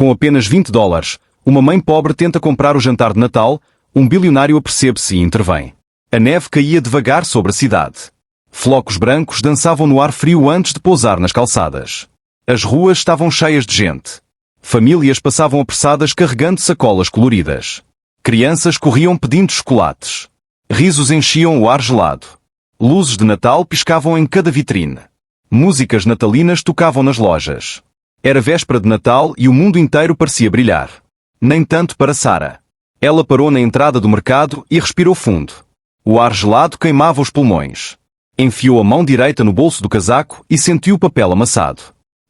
Com apenas $20, uma mãe pobre tenta comprar o jantar de Natal, um bilionário apercebe-se e intervém. A neve caía devagar sobre a cidade. Flocos brancos dançavam no ar frio antes de pousar nas calçadas. As ruas estavam cheias de gente. Famílias passavam apressadas carregando sacolas coloridas. Crianças corriam pedindo chocolates. Risos enchiam o ar gelado. Luzes de Natal piscavam em cada vitrine. Músicas natalinas tocavam nas lojas. Era véspera de Natal e o mundo inteiro parecia brilhar. Nem tanto para Sarah. Ela parou na entrada do mercado e respirou fundo. O ar gelado queimava os pulmões. Enfiou a mão direita no bolso do casaco e sentiu o papel amassado.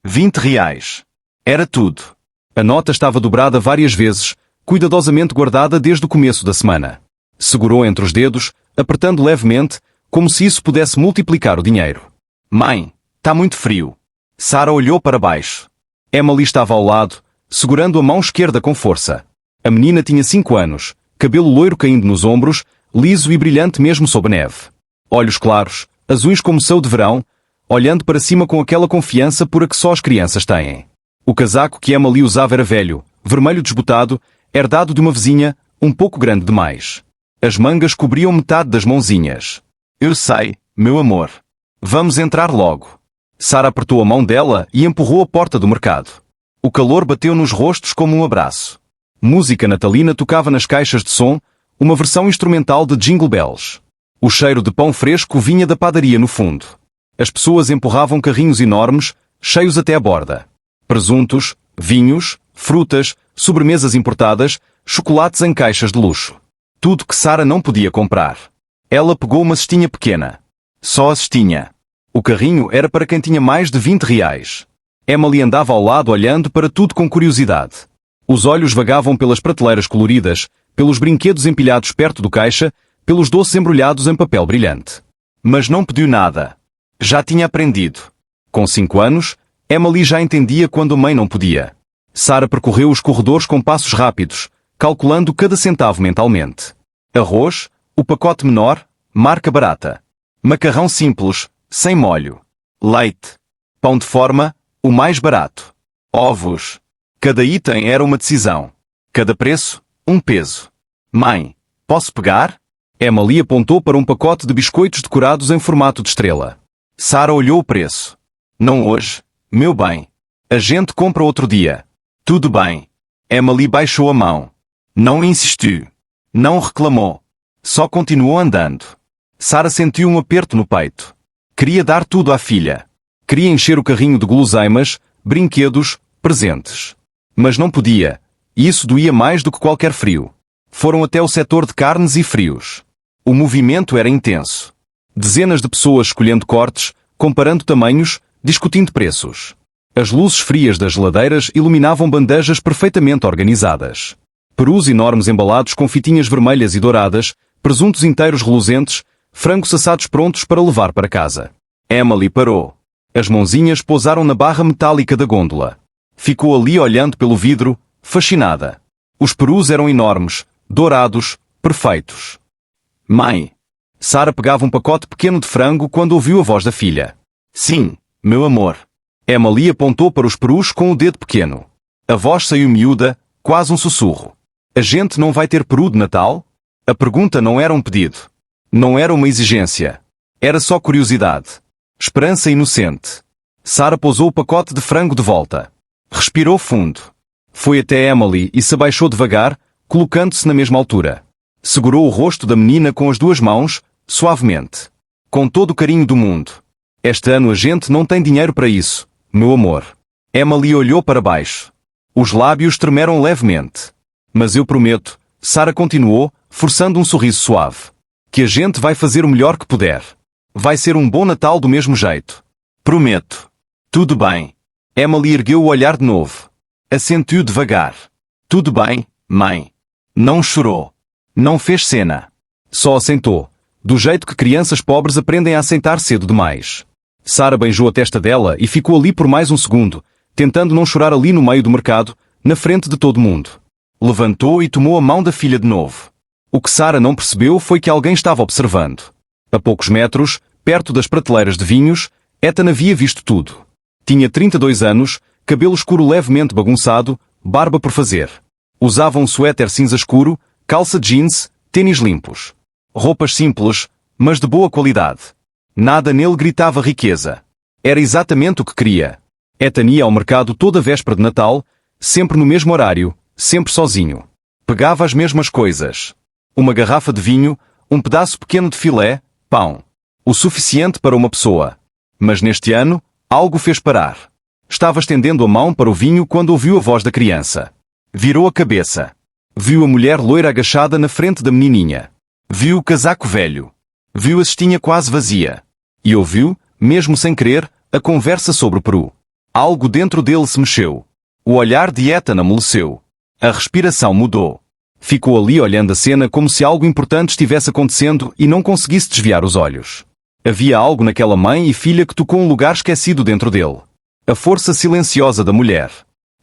R$20. Era tudo. A nota estava dobrada várias vezes, cuidadosamente guardada desde o começo da semana. Segurou entre os dedos, apertando levemente, como se isso pudesse multiplicar o dinheiro. Mãe, tá muito frio. Sarah olhou para baixo. Emily estava ao lado, segurando a mão esquerda com força. A menina tinha 5 anos, cabelo loiro caindo nos ombros, liso e brilhante mesmo sob a neve. Olhos claros, azuis como céu de verão, olhando para cima com aquela confiança pura que só as crianças têm. O casaco que Emily usava era velho, vermelho desbotado, herdado de uma vizinha, um pouco grande demais. As mangas cobriam metade das mãozinhas. Eu sei, meu amor. Vamos entrar logo. Sarah apertou a mão dela e empurrou a porta do mercado. O calor bateu nos rostos como um abraço. Música natalina tocava nas caixas de som, uma versão instrumental de Jingle Bells. O cheiro de pão fresco vinha da padaria no fundo. As pessoas empurravam carrinhos enormes, cheios até a borda. Presuntos, vinhos, frutas, sobremesas importadas, chocolates em caixas de luxo. Tudo que Sarah não podia comprar. Ela pegou uma cestinha pequena. Só a cestinha. O carrinho era para quem tinha mais de R$20. Emily andava ao lado olhando para tudo com curiosidade. Os olhos vagavam pelas prateleiras coloridas, pelos brinquedos empilhados perto do caixa, pelos doces embrulhados em papel brilhante. Mas não pediu nada. Já tinha aprendido. Com 5 anos, Emily já entendia quando a mãe não podia. Sarah percorreu os corredores com passos rápidos, calculando cada centavo mentalmente. Arroz, o pacote menor, marca barata. Macarrão simples, sem molho. Leite. Pão de forma, o mais barato. Ovos. Cada item era uma decisão. Cada preço, um peso. Mãe, posso pegar? Emily apontou para um pacote de biscoitos decorados em formato de estrela. Sarah olhou o preço. Não hoje, meu bem. A gente compra outro dia. Tudo bem. Emily baixou a mão. Não insistiu. Não reclamou. Só continuou andando. Sarah sentiu um aperto no peito. Queria dar tudo à filha. Queria encher o carrinho de guloseimas, brinquedos, presentes. Mas não podia. E isso doía mais do que qualquer frio. Foram até o setor de carnes e frios. O movimento era intenso. Dezenas de pessoas escolhendo cortes, comparando tamanhos, discutindo preços. As luzes frias das geladeiras iluminavam bandejas perfeitamente organizadas. Perus enormes embalados com fitinhas vermelhas e douradas, presuntos inteiros reluzentes, frangos assados prontos para levar para casa. Emily parou. As mãozinhas pousaram na barra metálica da gôndola. Ficou ali olhando pelo vidro, fascinada. Os perus eram enormes, dourados, perfeitos. Mãe. Sarah pegava um pacote pequeno de frango quando ouviu a voz da filha. Sim, meu amor. Emily apontou para os perus com o dedo pequeno. A voz saiu miúda, quase um sussurro. A gente não vai ter peru de Natal? A pergunta não era um pedido. Não era uma exigência. Era só curiosidade. Esperança inocente. Sarah pousou o pacote de frango de volta. Respirou fundo. Foi até Emily e se abaixou devagar, colocando-se na mesma altura. Segurou o rosto da menina com as 2 mãos, suavemente. Com todo o carinho do mundo. Este ano a gente não tem dinheiro para isso, meu amor. Emily olhou para baixo. Os lábios tremeram levemente. Mas eu prometo, Sarah continuou, forçando um sorriso suave, que a gente vai fazer o melhor que puder. Vai ser um bom Natal do mesmo jeito. Prometo. Tudo bem. Emily ergueu o olhar de novo. Assentiu devagar. Tudo bem, mãe. Não chorou. Não fez cena. Só assentou, do jeito que crianças pobres aprendem a assentar cedo demais. Sarah beijou a testa dela e ficou ali por mais um segundo, tentando não chorar ali no meio do mercado, na frente de todo mundo. Levantou e tomou a mão da filha de novo. O que Sarah não percebeu foi que alguém estava observando. A poucos metros, perto das prateleiras de vinhos, Ethan havia visto tudo. Tinha 32 anos, cabelo escuro levemente bagunçado, barba por fazer. Usava um suéter cinza escuro, calça jeans, tênis limpos. Roupas simples, mas de boa qualidade. Nada nele gritava riqueza. Era exatamente o que queria. Ethan ia ao mercado toda véspera de Natal, sempre no mesmo horário, sempre sozinho. Pegava as mesmas coisas. Uma garrafa de vinho, um pedaço pequeno de filé, pão. O suficiente para uma pessoa. Mas neste ano, algo fez parar. Estava estendendo a mão para o vinho quando ouviu a voz da criança. Virou a cabeça. Viu a mulher loira agachada na frente da menininha. Viu o casaco velho. Viu a cestinha quase vazia. E ouviu, mesmo sem querer, a conversa sobre o peru. Algo dentro dele se mexeu. O olhar de Ethan amoleceu. A respiração mudou. Ficou ali olhando a cena como se algo importante estivesse acontecendo e não conseguisse desviar os olhos. Havia algo naquela mãe e filha que tocou um lugar esquecido dentro dele. A força silenciosa da mulher.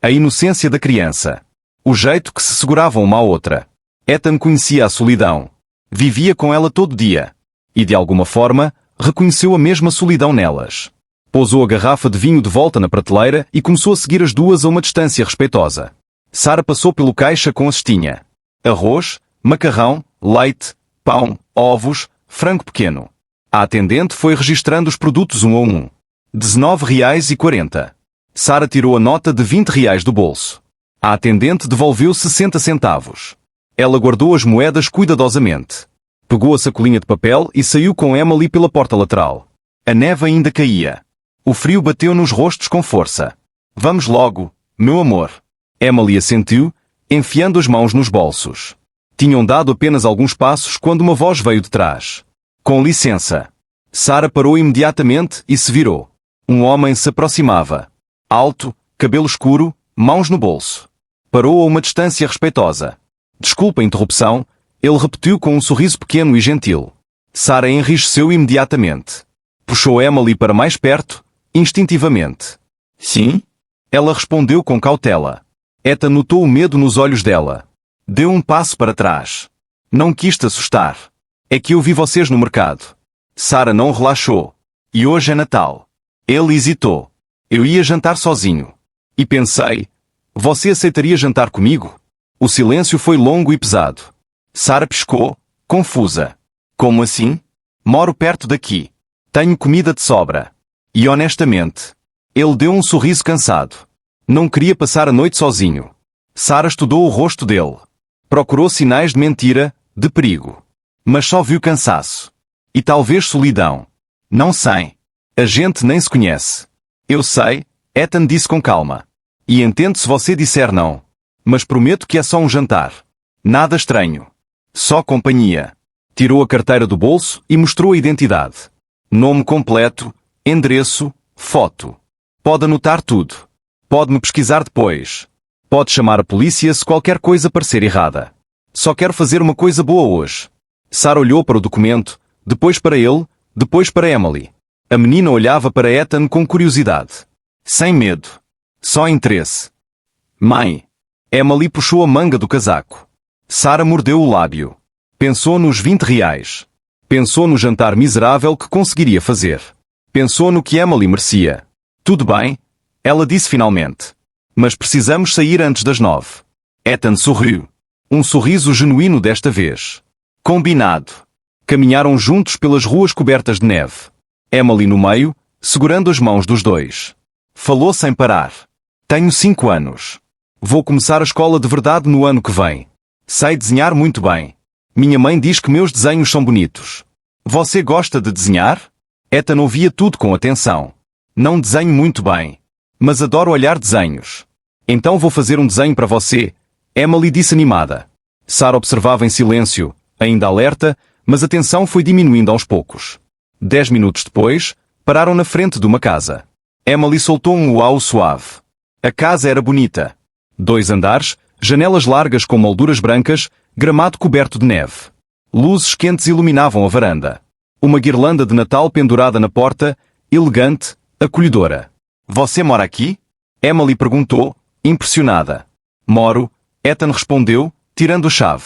A inocência da criança. O jeito que se seguravam uma à outra. Ethan conhecia a solidão. Vivia com ela todo dia. E de alguma forma, reconheceu a mesma solidão nelas. Pousou a garrafa de vinho de volta na prateleira e começou a seguir as duas a uma distância respeitosa. Sara passou pelo caixa com a cestinha. Arroz, macarrão, leite, pão, ovos, frango pequeno. A atendente foi registrando os produtos um a um. R$19,40. Sara tirou a nota de R$20 do bolso. A atendente devolveu 60 centavos. Ela guardou as moedas cuidadosamente. Pegou a sacolinha de papel e saiu com Emily pela porta lateral. A neve ainda caía. O frio bateu nos rostos com força. Vamos logo, meu amor. Emily assentiu, enfiando as mãos nos bolsos. Tinham dado apenas alguns passos quando uma voz veio de trás. Com licença. Sara parou imediatamente e se virou. Um homem se aproximava. Alto, cabelo escuro, mãos no bolso. Parou a uma distância respeitosa. Desculpa a interrupção, ele repetiu com um sorriso pequeno e gentil. Sara enrijeceu imediatamente. Puxou Emily para mais perto, instintivamente. Sim? Ela respondeu com cautela. Ethan notou o medo nos olhos dela. Deu um passo para trás. Não quis te assustar. É que eu vi vocês no mercado. Sara não relaxou. E hoje é Natal. Ele hesitou. Eu ia jantar sozinho. E pensei, você aceitaria jantar comigo? O silêncio foi longo e pesado. Sara piscou, confusa. Como assim? Moro perto daqui. Tenho comida de sobra. E honestamente, ele deu um sorriso cansado. Não queria passar a noite sozinho. Sara estudou o rosto dele. Procurou sinais de mentira, de perigo. Mas só viu cansaço. E talvez solidão. Não sei. A gente nem se conhece. Eu sei, Ethan disse com calma. E entendo se você disser não. Mas prometo que é só um jantar. Nada estranho. Só companhia. Tirou a carteira do bolso e mostrou a identidade. Nome completo, endereço, foto. Pode anotar tudo. Pode me pesquisar depois. Pode chamar a polícia se qualquer coisa parecer errada. Só quero fazer uma coisa boa hoje. Sara olhou para o documento, depois para ele, depois para Emily. A menina olhava para Ethan com curiosidade. Sem medo. Só interesse. Mãe. Emily puxou a manga do casaco. Sara mordeu o lábio. Pensou nos R$20. Pensou no jantar miserável que conseguiria fazer. Pensou no que Emily merecia. Tudo bem, ela disse finalmente. Mas precisamos sair antes das 9. Ethan sorriu. Um sorriso genuíno desta vez. Combinado. Caminharam juntos pelas ruas cobertas de neve. Emily no meio, segurando as mãos dos dois. Falou sem parar. Tenho 5 anos. Vou começar a escola de verdade no ano que vem. Sei desenhar muito bem. Minha mãe diz que meus desenhos são bonitos. Você gosta de desenhar? Ethan ouvia tudo com atenção. Não desenho muito bem. Mas adoro olhar desenhos. Então vou fazer um desenho para você, Emily disse animada. Sara observava em silêncio, ainda alerta, mas a tensão foi diminuindo aos poucos. 10 minutos depois, pararam na frente de uma casa. Emily soltou um uau suave. A casa era bonita. 2 andares, janelas largas com molduras brancas, gramado coberto de neve. Luzes quentes iluminavam a varanda. Uma guirlanda de Natal pendurada na porta, elegante, acolhedora. Você mora aqui? Emily perguntou, impressionada. Moro, Ethan respondeu, tirando a chave.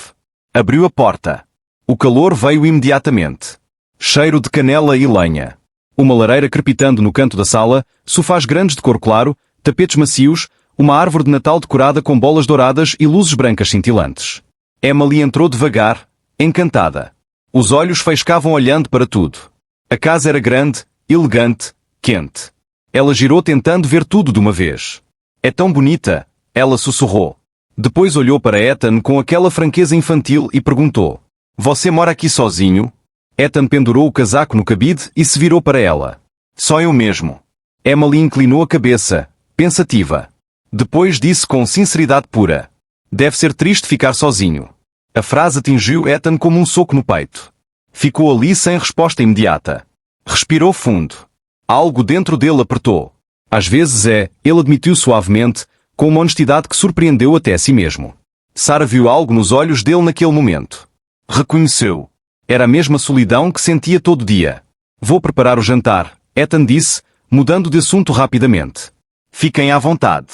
Abriu a porta. O calor veio imediatamente. Cheiro de canela e lenha. Uma lareira crepitando no canto da sala, sofás grandes de cor claro, tapetes macios, uma árvore de Natal decorada com bolas douradas e luzes brancas cintilantes. Emily entrou devagar, encantada. Os olhos faiscavam olhando para tudo. A casa era grande, elegante, quente. Ela girou tentando ver tudo de uma vez. É tão bonita, ela sussurrou. Depois olhou para Ethan com aquela franqueza infantil e perguntou: Você mora aqui sozinho? Ethan pendurou o casaco no cabide e se virou para ela. Só eu mesmo. Emily inclinou a cabeça, pensativa. Depois disse com sinceridade pura: Deve ser triste ficar sozinho. A frase atingiu Ethan como um soco no peito. Ficou ali sem resposta imediata. Respirou fundo. Algo dentro dele apertou. Às vezes ele admitiu suavemente, com uma honestidade que surpreendeu até a si mesmo. Sarah viu algo nos olhos dele naquele momento. Reconheceu. Era a mesma solidão que sentia todo dia. Vou preparar o jantar, Ethan disse, mudando de assunto rapidamente. Fiquem à vontade.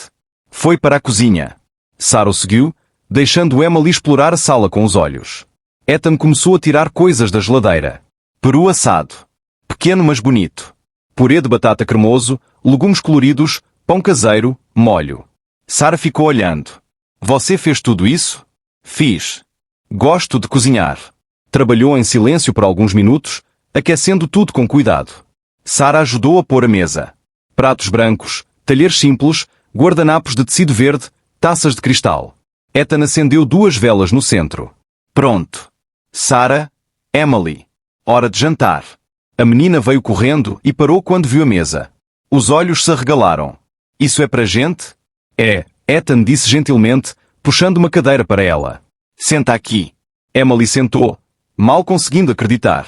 Foi para a cozinha. Sarah o seguiu, deixando Emily explorar a sala com os olhos. Ethan começou a tirar coisas da geladeira. Peru assado. Pequeno mas bonito. Purê de batata cremoso, legumes coloridos, pão caseiro, molho. Sarah ficou olhando. Você fez tudo isso? Fiz. Gosto de cozinhar. Trabalhou em silêncio por alguns minutos, aquecendo tudo com cuidado. Sarah ajudou a pôr a mesa. Pratos brancos, talheres simples, guardanapos de tecido verde, taças de cristal. Ethan acendeu 2 velas no centro. Pronto. Sarah, Emily. Hora de jantar. A menina veio correndo e parou quando viu a mesa. Os olhos se arregalaram. Isso é para gente? É, Ethan disse gentilmente, puxando uma cadeira para ela. Senta aqui. Emily sentou, mal conseguindo acreditar.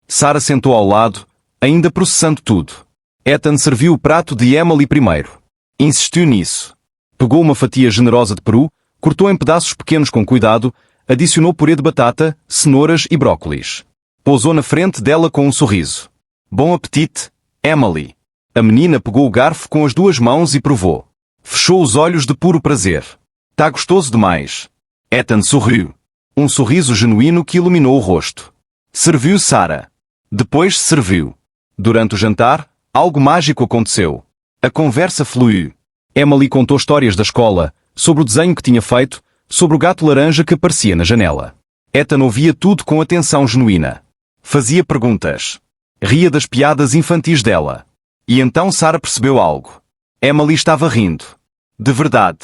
Sarah sentou ao lado, ainda processando tudo. Ethan serviu o prato de Emily primeiro. Insistiu nisso. Pegou uma fatia generosa de peru, cortou em pedaços pequenos com cuidado, adicionou purê de batata, cenouras e brócolis. Pousou na frente dela com um sorriso. Bom apetite, Emily. A menina pegou o garfo com as 2 mãos e provou. Fechou os olhos de puro prazer. Tá gostoso demais. Ethan sorriu. Um sorriso genuíno que iluminou o rosto. Serviu Sarah. Depois serviu. Durante o jantar, algo mágico aconteceu. A conversa fluiu. Emily contou histórias da escola, sobre o desenho que tinha feito, sobre o gato laranja que aparecia na janela. Ethan ouvia tudo com atenção genuína. Fazia perguntas. Ria das piadas infantis dela. E então Sarah percebeu algo. Emily estava rindo. De verdade.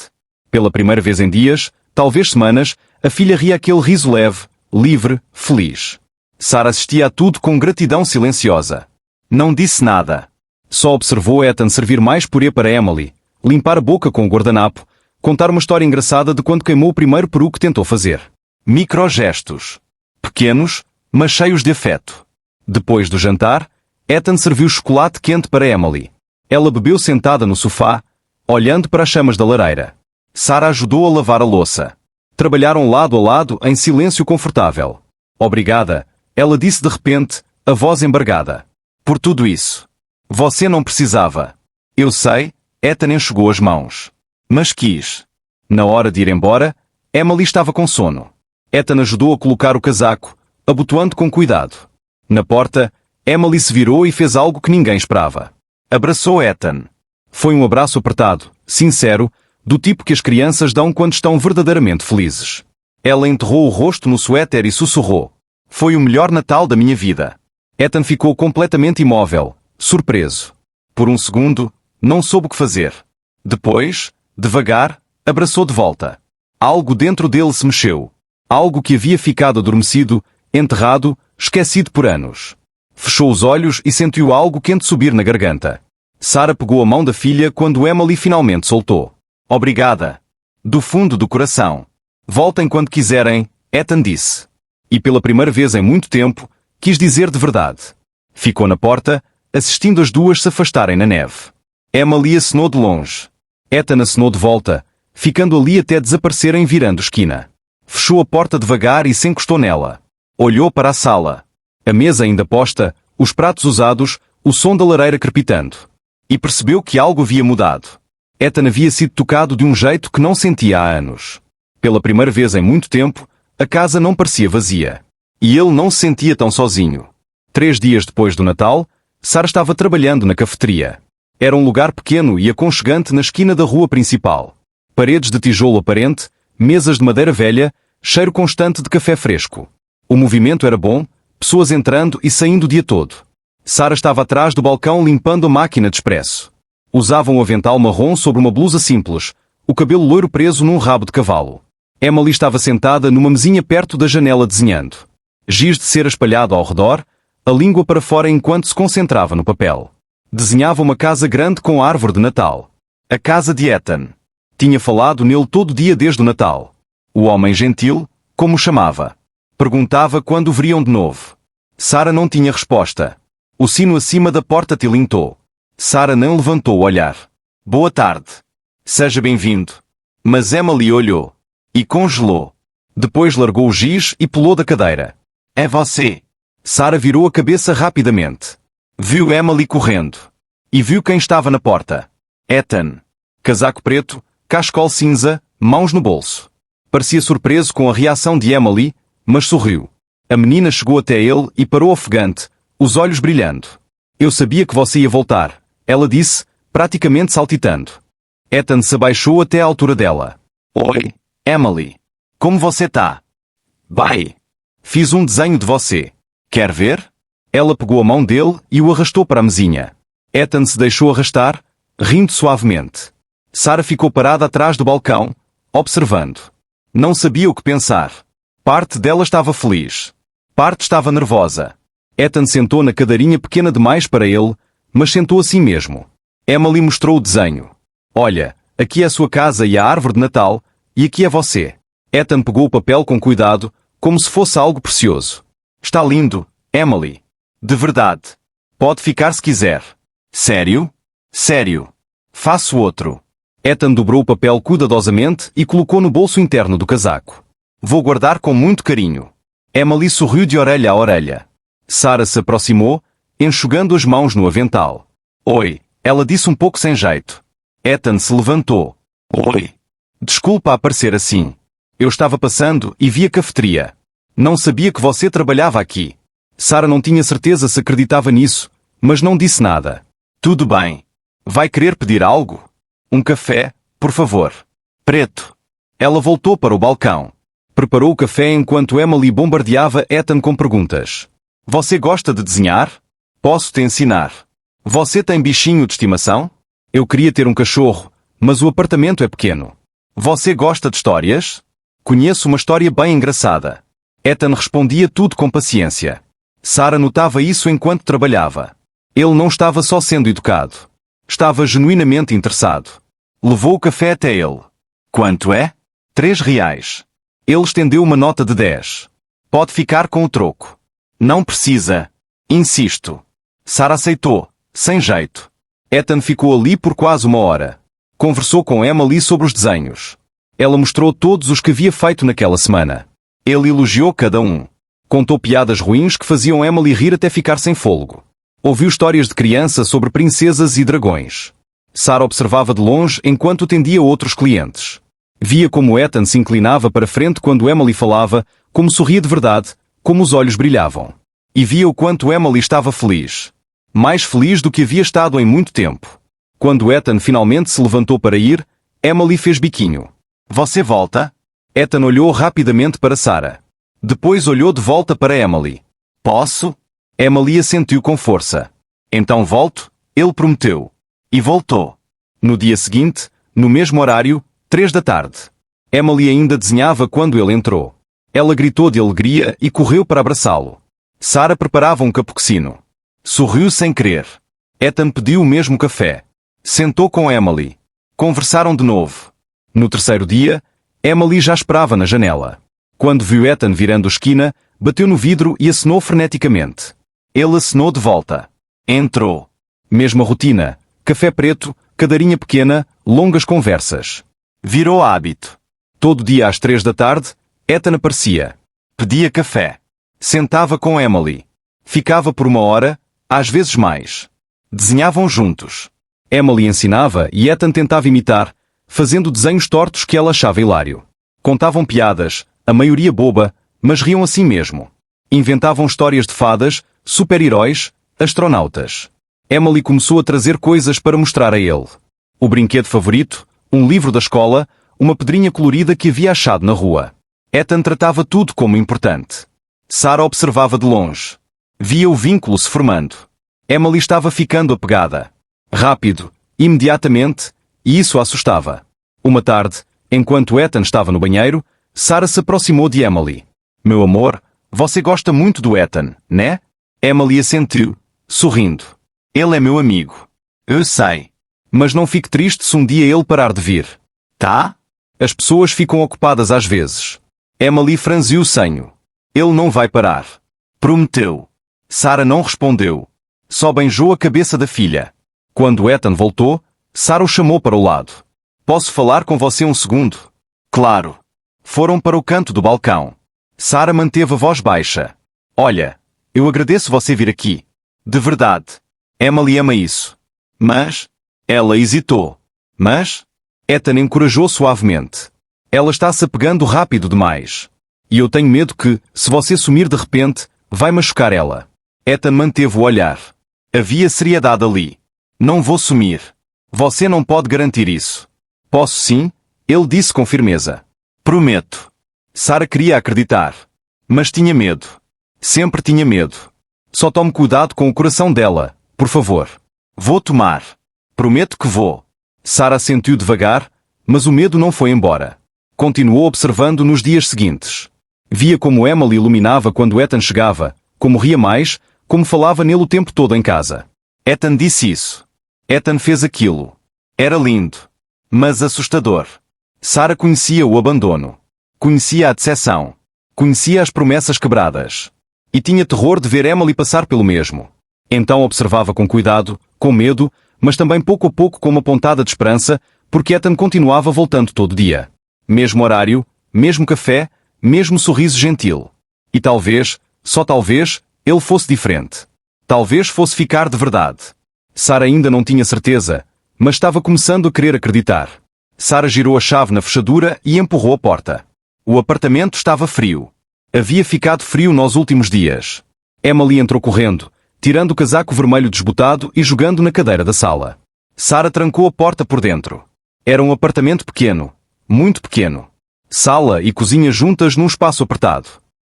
Pela primeira vez em dias, talvez semanas, a filha ria aquele riso leve, livre, feliz. Sarah assistia a tudo com gratidão silenciosa. Não disse nada. Só observou Ethan servir mais purê para Emily, limpar a boca com o guardanapo, contar uma história engraçada de quando queimou o primeiro peru que tentou fazer. Microgestos. Pequenos, mas cheios de afeto. Depois do jantar, Ethan serviu chocolate quente para Emily. Ela bebeu sentada no sofá, olhando para as chamas da lareira. Sarah ajudou a lavar a louça. Trabalharam lado a lado em silêncio confortável. Obrigada, ela disse de repente, a voz embargada. Por tudo isso. Você não precisava. Eu sei, Ethan enxugou as mãos. Mas quis. Na hora de ir embora, Emily estava com sono. Ethan ajudou a colocar o casaco, abotoando com cuidado. Na porta, Emily se virou e fez algo que ninguém esperava. Abraçou Ethan. Foi um abraço apertado, sincero, do tipo que as crianças dão quando estão verdadeiramente felizes. Ela enterrou o rosto no suéter e sussurrou. Foi o melhor Natal da minha vida. Ethan ficou completamente imóvel, surpreso. Por um segundo, não soube o que fazer. Depois, devagar, abraçou de volta. Algo dentro dele se mexeu. Algo que havia ficado adormecido, enterrado, esquecido por anos. Fechou os olhos e sentiu algo quente subir na garganta. Sarah pegou a mão da filha quando Emily finalmente soltou. Obrigada. Do fundo do coração. Voltem quando quiserem, Ethan disse. E pela primeira vez em muito tempo, quis dizer de verdade. Ficou na porta, assistindo as duas se afastarem na neve. Emily acenou de longe. Ethan acenou de volta, ficando ali até desaparecerem virando esquina. Fechou a porta devagar e se encostou nela. Olhou para a sala. A mesa ainda posta, os pratos usados, o som da lareira crepitando. E percebeu que algo havia mudado. Ethan havia sido tocado de um jeito que não sentia há anos. Pela primeira vez em muito tempo, a casa não parecia vazia. E ele não se sentia tão sozinho. 3 dias depois do Natal, Sarah estava trabalhando na cafeteria. Era um lugar pequeno e aconchegante na esquina da rua principal. Paredes de tijolo aparente, mesas de madeira velha, cheiro constante de café fresco. O movimento era bom, pessoas entrando e saindo o dia todo. Sara estava atrás do balcão limpando a máquina de expresso. Usava um avental marrom sobre uma blusa simples, o cabelo loiro preso num rabo de cavalo. Emily estava sentada numa mesinha perto da janela desenhando. Giz de cera espalhado ao redor, a língua para fora enquanto se concentrava no papel. Desenhava uma casa grande com a árvore de Natal. A casa de Ethan. Tinha falado nele todo dia desde o Natal. O homem gentil, como o chamava. Perguntava quando o veriam de novo. Sara não tinha resposta. O sino acima da porta tilintou. Sara não levantou o olhar. Boa tarde. Seja bem-vindo. Mas Emily olhou. E congelou. Depois largou o giz e pulou da cadeira. É você. Sara virou a cabeça rapidamente. Viu Emily correndo. E viu quem estava na porta. Ethan. Casaco preto, cachecol cinza, mãos no bolso. Parecia surpreso com a reação de Emily, mas sorriu. A menina chegou até ele e parou ofegante, os olhos brilhando. Eu sabia que você ia voltar, ela disse, praticamente saltitando. Ethan se abaixou até à altura dela. Oi, Emily. Como você tá? Bem. Fiz um desenho de você. Quer ver? Ela pegou a mão dele e o arrastou para a mesinha. Ethan se deixou arrastar, rindo suavemente. Sara ficou parada atrás do balcão, observando. Não sabia o que pensar. Parte dela estava feliz. Parte estava nervosa. Ethan sentou na cadeirinha pequena demais para ele, mas sentou assim mesmo. Emily mostrou o desenho. Olha, aqui é a sua casa e a árvore de Natal, e aqui é você. Ethan pegou o papel com cuidado, como se fosse algo precioso. Está lindo, Emily. De verdade. Pode ficar se quiser. Sério? Sério. Faço outro. Ethan dobrou o papel cuidadosamente e colocou no bolso interno do casaco. Vou guardar com muito carinho. Emily sorriu de orelha a orelha. Sara se aproximou, enxugando as mãos no avental. Oi, ela disse um pouco sem jeito. Ethan se levantou. Oi. Desculpa aparecer assim. Eu estava passando e vi a cafeteria. Não sabia que você trabalhava aqui. Sara não tinha certeza se acreditava nisso, mas não disse nada. Tudo bem. Vai querer pedir algo? Um café, por favor. Preto. Ela voltou para o balcão. Preparou o café enquanto Emily bombardeava Ethan com perguntas. Você gosta de desenhar? Posso te ensinar. Você tem bichinho de estimação? Eu queria ter um cachorro, mas o apartamento é pequeno. Você gosta de histórias? Conheço uma história bem engraçada. Ethan respondia tudo com paciência. Sara notava isso enquanto trabalhava. Ele não estava só sendo educado. Estava genuinamente interessado. Levou o café até ele. Quanto é? 3 reais. Ele estendeu uma nota de 10. Pode ficar com o troco. Não precisa. Insisto. Sara aceitou, sem jeito. Ethan ficou ali por quase 1 hora. Conversou com Emily sobre os desenhos. Ela mostrou todos os que havia feito naquela semana. Ele elogiou cada um. Contou piadas ruins que faziam Emily rir até ficar sem fôlego. Ouviu histórias de criança sobre princesas e dragões. Sara observava de longe enquanto atendia outros clientes. Via como Ethan se inclinava para frente quando Emily falava, como sorria de verdade, como os olhos brilhavam. E via o quanto Emily estava feliz. Mais feliz do que havia estado em muito tempo. Quando Ethan finalmente se levantou para ir, Emily fez biquinho. Você volta? Ethan olhou rapidamente para Sara. Depois olhou de volta para Emily. Posso? Emily assentiu com força. Então volto, ele prometeu. E voltou. No dia seguinte, no mesmo horário, 3 da tarde. Emily ainda desenhava quando ele entrou. Ela gritou de alegria e correu para abraçá-lo. Sara preparava um cappuccino. Sorriu sem querer. Ethan pediu o mesmo café. Sentou com Emily. Conversaram de novo. No terceiro dia, Emily já esperava na janela. Quando viu Ethan virando a esquina, bateu no vidro e acenou freneticamente. Ele acenou de volta. Entrou. Mesma rotina. Café preto, cadeirinha pequena, longas conversas. Virou hábito. Todo dia às 3 da tarde, Ethan aparecia. Pedia café. Sentava com Emily. Ficava por 1 hora, às vezes mais. Desenhavam juntos. Emily ensinava e Ethan tentava imitar, fazendo desenhos tortos que ela achava hilário. Contavam piadas, a maioria boba, mas riam assim mesmo. Inventavam histórias de fadas, super-heróis, astronautas. Emily começou a trazer coisas para mostrar a ele. O brinquedo favorito, um livro da escola, uma pedrinha colorida que havia achado na rua. Ethan tratava tudo como importante. Sarah observava de longe. Via o vínculo se formando. Emily estava ficando apegada. Rápido, imediatamente, e isso a assustava. Uma tarde, enquanto Ethan estava no banheiro, Sarah se aproximou de Emily. Meu amor, você gosta muito do Ethan, né? Emily assentiu, sorrindo. Ele é meu amigo. Eu sei. Mas não fique triste se um dia ele parar de vir. Tá? As pessoas ficam ocupadas às vezes. Emily franziu o senho. Ele não vai parar. Prometeu. Sarah não respondeu. Só beijou a cabeça da filha. Quando Ethan voltou, Sarah o chamou para o lado. Posso falar com você um segundo? Claro. Foram para o canto do balcão. Sarah manteve a voz baixa. Olha, eu agradeço você vir aqui. De verdade. Emily ama isso. Mas... Ela hesitou. Mas... Ethan encorajou suavemente. Ela está se apegando rápido demais. E eu tenho medo que, se você sumir de repente, vai machucar ela. Ethan manteve o olhar. Havia seriedade ali. Não vou sumir. Você não pode garantir isso. Posso sim, ele disse com firmeza. Prometo. Sarah queria acreditar. Mas tinha medo. Sempre tinha medo. Só tome cuidado com o coração dela, por favor. Vou tomar. Prometo que vou. Sarah sentiu devagar, mas o medo não foi embora. Continuou observando nos dias seguintes. Via como Emily iluminava quando Ethan chegava, como ria mais, como falava nele o tempo todo em casa. Ethan disse isso. Ethan fez aquilo. Era lindo. Mas assustador. Sarah conhecia o abandono. Conhecia a decepção. Conhecia as promessas quebradas. E tinha terror de ver Emily passar pelo mesmo. Então observava com cuidado, com medo, mas também pouco a pouco com uma pontada de esperança, porque Ethan continuava voltando todo dia. Mesmo horário, mesmo café, mesmo sorriso gentil. E talvez, só talvez, ele fosse diferente. Talvez fosse ficar de verdade. Sarah ainda não tinha certeza, mas estava começando a querer acreditar. Sarah girou a chave na fechadura e empurrou a porta. O apartamento estava frio. Havia ficado frio nos últimos dias. Emily entrou correndo, tirando o casaco vermelho desbotado e jogando na cadeira da sala. Sarah trancou a porta por dentro. Era um apartamento pequeno. Muito pequeno. Sala e cozinha juntas num espaço apertado.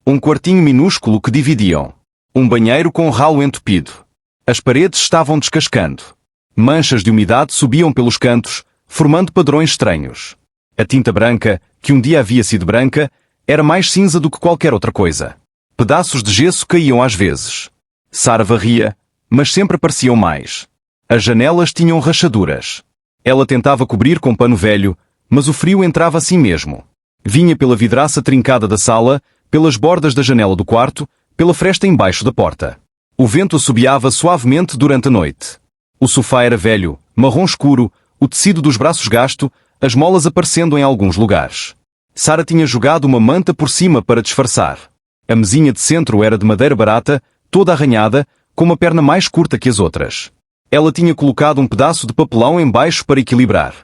Um quartinho minúsculo que dividiam. Um banheiro com ralo entupido. As paredes estavam descascando. Manchas de umidade subiam pelos cantos, formando padrões estranhos. A tinta branca, que um dia havia sido branca, era mais cinza do que qualquer outra coisa. Pedaços de gesso caíam às vezes. Sarah varria, mas sempre apareciam mais. As janelas tinham rachaduras. Ela tentava cobrir com pano velho, mas o frio entrava assim mesmo. Vinha pela vidraça trincada da sala, pelas bordas da janela do quarto, pela fresta embaixo da porta. O vento assobiava suavemente durante a noite. O sofá era velho, marrom escuro, o tecido dos braços gasto, as molas aparecendo em alguns lugares. Sarah tinha jogado uma manta por cima para disfarçar. A mesinha de centro era de madeira barata, toda arranhada, com uma perna mais curta que as outras. Ela tinha colocado um pedaço de papelão embaixo para equilibrar.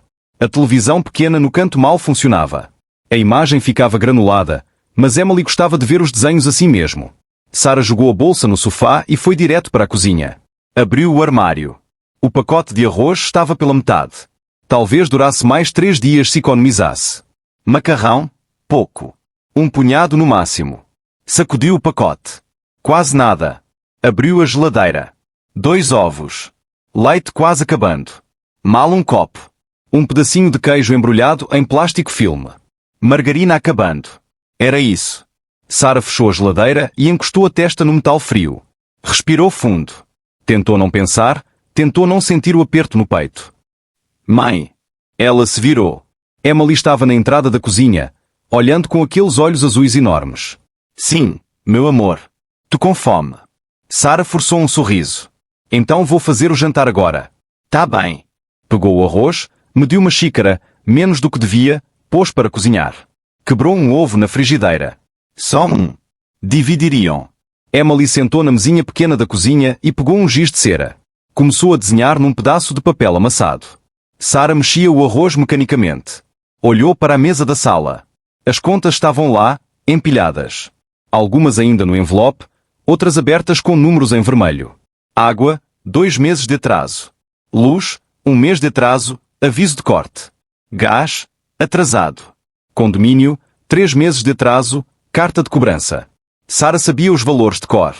A televisão pequena no canto mal funcionava. A imagem ficava granulada, mas Emily gostava de ver os desenhos assim mesmo. Sarah jogou a bolsa no sofá e foi direto para a cozinha. Abriu o armário. O pacote de arroz estava pela metade. Talvez durasse mais 3 dias se economizasse. Macarrão? Pouco. Um punhado no máximo. Sacudiu o pacote. Quase nada. Abriu a geladeira. 2 ovos. Leite quase acabando. Mal um copo. Um pedacinho de queijo embrulhado em plástico filme. Margarina acabando. Era isso. Sarah fechou a geladeira e encostou a testa no metal frio. Respirou fundo. Tentou não pensar, tentou não sentir o aperto no peito. Mãe. Ela se virou. Emily estava na entrada da cozinha, olhando com aqueles olhos azuis enormes. Sim, meu amor. Tu com fome. Sarah forçou um sorriso. Então vou fazer o jantar agora. Tá bem. Pegou o arroz, mediu uma xícara, menos do que devia, pôs para cozinhar. Quebrou um ovo na frigideira. Só um. Dividiriam. Emily sentou na mesinha pequena da cozinha e pegou um giz de cera. Começou a desenhar num pedaço de papel amassado. Sarah mexia o arroz mecanicamente. Olhou para a mesa da sala. As contas estavam lá, empilhadas. Algumas ainda no envelope, outras abertas com números em vermelho. Água, 2 meses de atraso. Luz, 1 mês de atraso, aviso de corte. Gás, Atrasado. Condomínio, 3 meses de atraso, carta de cobrança. Sara sabia os valores de cor.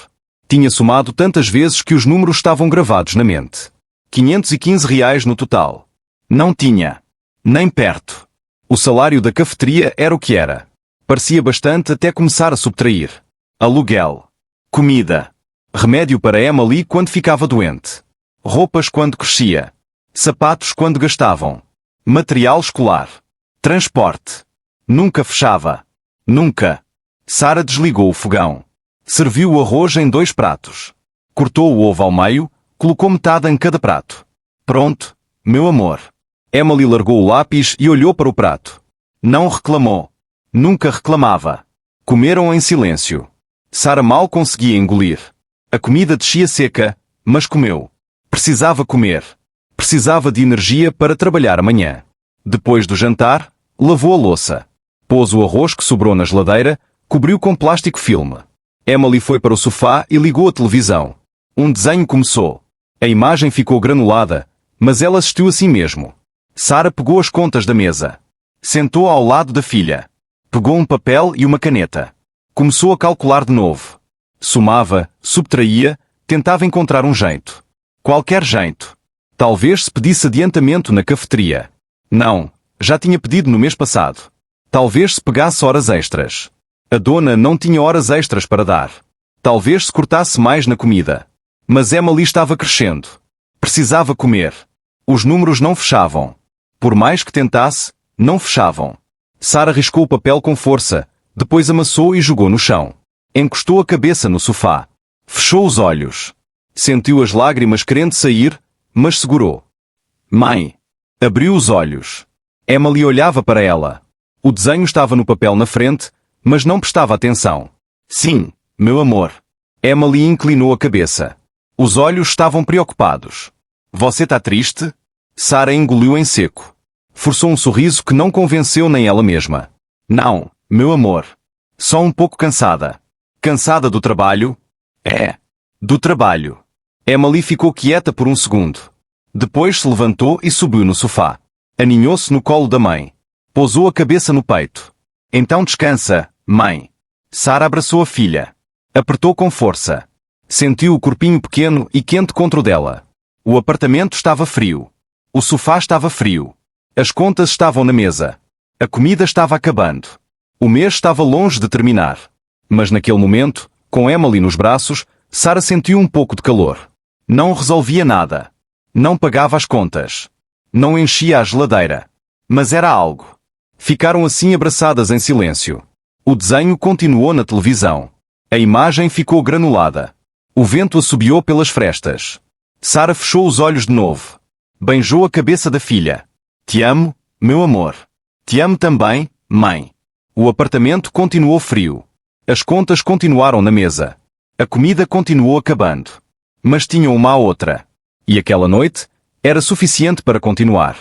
Tinha somado tantas vezes que os números estavam gravados na mente. R$ 515 no total. Não tinha. Nem perto. O salário da cafeteria era o que era. Parecia bastante até começar a subtrair. Aluguel. Comida. Remédio para Emily quando ficava doente. Roupas quando crescia. Sapatos quando gastavam. Material escolar. Transporte. Nunca fechava. Nunca. Sara desligou o fogão. Serviu o arroz em 2 pratos. Cortou o ovo ao meio, colocou metade em cada prato. Pronto, meu amor. Emily largou o lápis e olhou para o prato. Não reclamou. Nunca reclamava. Comeram em silêncio. Sara mal conseguia engolir. A comida descia seca, mas comeu. Precisava comer. Precisava de energia para trabalhar amanhã. Depois do jantar, lavou a louça. Pôs o arroz que sobrou na geladeira, cobriu com plástico filme. Emily foi para o sofá e ligou a televisão. Um desenho começou. A imagem ficou granulada, mas ela assistiu a si mesmo. Sara pegou as contas da mesa. Sentou ao lado da filha. Pegou um papel e uma caneta. Começou a calcular de novo. Somava, subtraía, tentava encontrar um jeito. Qualquer jeito. Talvez se pedisse adiantamento na cafeteria. Não, já tinha pedido no mês passado. Talvez se pegasse horas extras. A dona não tinha horas extras para dar. Talvez se cortasse mais na comida. Mas Emily estava crescendo. Precisava comer. Os números não fechavam. Por mais que tentasse, não fechavam. Sara riscou o papel com força, depois amassou e jogou no chão. Encostou a cabeça no sofá. Fechou os olhos. Sentiu as lágrimas querendo sair, mas segurou. Mãe. Abriu os olhos. Emily olhava para ela. O desenho estava no papel na frente, mas não prestava atenção. Sim, meu amor. Emily inclinou a cabeça. Os olhos estavam preocupados. Você tá triste? Sara engoliu em seco. Forçou um sorriso que não convenceu nem ela mesma. Não, meu amor. Só um pouco cansada. Cansada do trabalho? É. Do trabalho. Emily ficou quieta por um segundo. Depois se levantou e subiu no sofá. Aninhou-se no colo da mãe. Pousou a cabeça no peito. Então descansa, mãe. Sara abraçou a filha. Apertou com força. Sentiu o corpinho pequeno e quente contra o dela. O apartamento estava frio. O sofá estava frio. As contas estavam na mesa. A comida estava acabando. O mês estava longe de terminar. Mas naquele momento, com Emily nos braços, Sara sentiu um pouco de calor. Não resolvia nada. Não pagava as contas. Não enchia a geladeira. Mas era algo. Ficaram assim abraçadas em silêncio. O desenho continuou na televisão. A imagem ficou granulada. O vento assobiou pelas frestas. Sara fechou os olhos de novo. Beijou a cabeça da filha. Te amo, meu amor. Te amo também, mãe. O apartamento continuou frio. As contas continuaram na mesa. A comida continuou acabando. Mas tinham uma à outra. E aquela noite era suficiente para continuar.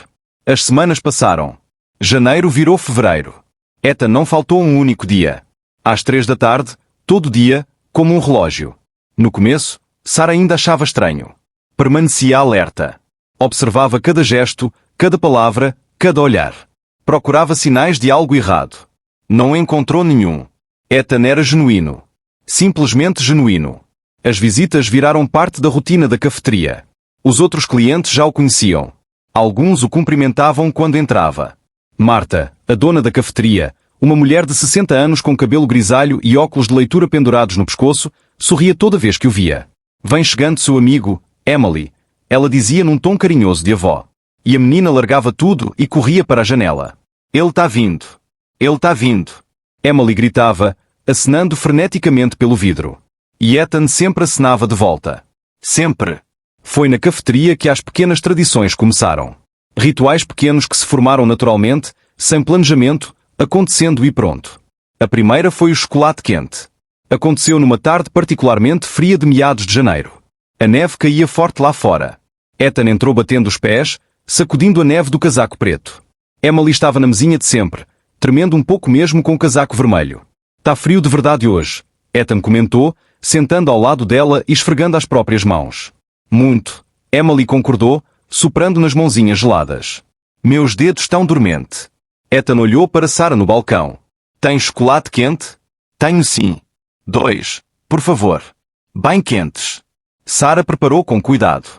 As semanas passaram. Janeiro virou fevereiro. Ethan não faltou um único dia. Às 3 da tarde, todo dia, como um relógio. No começo, Sara ainda achava estranho. Permanecia alerta. Observava cada gesto, cada palavra, cada olhar. Procurava sinais de algo errado. Não encontrou nenhum. Ethan era genuíno. Simplesmente genuíno. As visitas viraram parte da rotina da cafeteria. Os outros clientes já o conheciam. Alguns o cumprimentavam quando entrava. Marta, a dona da cafeteria, uma mulher de 60 anos com cabelo grisalho e óculos de leitura pendurados no pescoço, sorria toda vez que o via. Vem chegando seu amigo, Emily, ela dizia num tom carinhoso de avó. E a menina largava tudo e corria para a janela. Ele tá vindo. Ele tá vindo. Emily gritava, acenando freneticamente pelo vidro. E Ethan sempre acenava de volta. Sempre. Foi na cafeteria que as pequenas tradições começaram. Rituais pequenos que se formaram naturalmente, sem planejamento, acontecendo e pronto. A primeira foi o chocolate quente. Aconteceu numa tarde particularmente fria de meados de janeiro. A neve caía forte lá fora. Ethan entrou batendo os pés, sacudindo a neve do casaco preto. Emily estava na mesinha de sempre, tremendo um pouco mesmo com o casaco vermelho. Tá frio de verdade hoje, Ethan comentou, sentando ao lado dela e esfregando as próprias mãos. Muito, Emily concordou, soprando nas mãozinhas geladas. Meus dedos estão dormente. Ethan olhou para Sarah no balcão. Tem chocolate quente? Tenho sim. 2, por favor. Bem quentes. Sarah preparou com cuidado.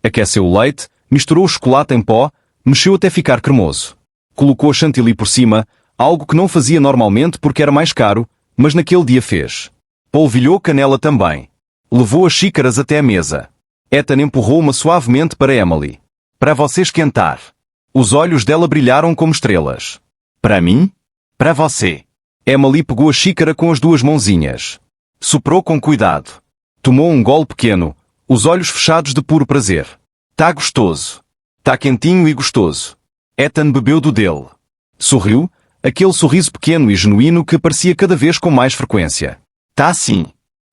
Aqueceu o leite, misturou o chocolate em pó, mexeu até ficar cremoso. Colocou chantilly por cima, algo que não fazia normalmente porque era mais caro, mas naquele dia fez. Polvilhou canela também. Levou as xícaras até a mesa. Ethan empurrou-uma suavemente para Emily. Para você esquentar. Os olhos dela brilharam como estrelas. Para mim? Para você. Emily pegou a xícara com as duas mãozinhas. Soprou com cuidado. Tomou um gole pequeno, os olhos fechados de puro prazer. Tá gostoso. Tá quentinho e gostoso. Ethan bebeu do dele. Sorriu, aquele sorriso pequeno e genuíno que aparecia cada vez com mais frequência. Tá sim.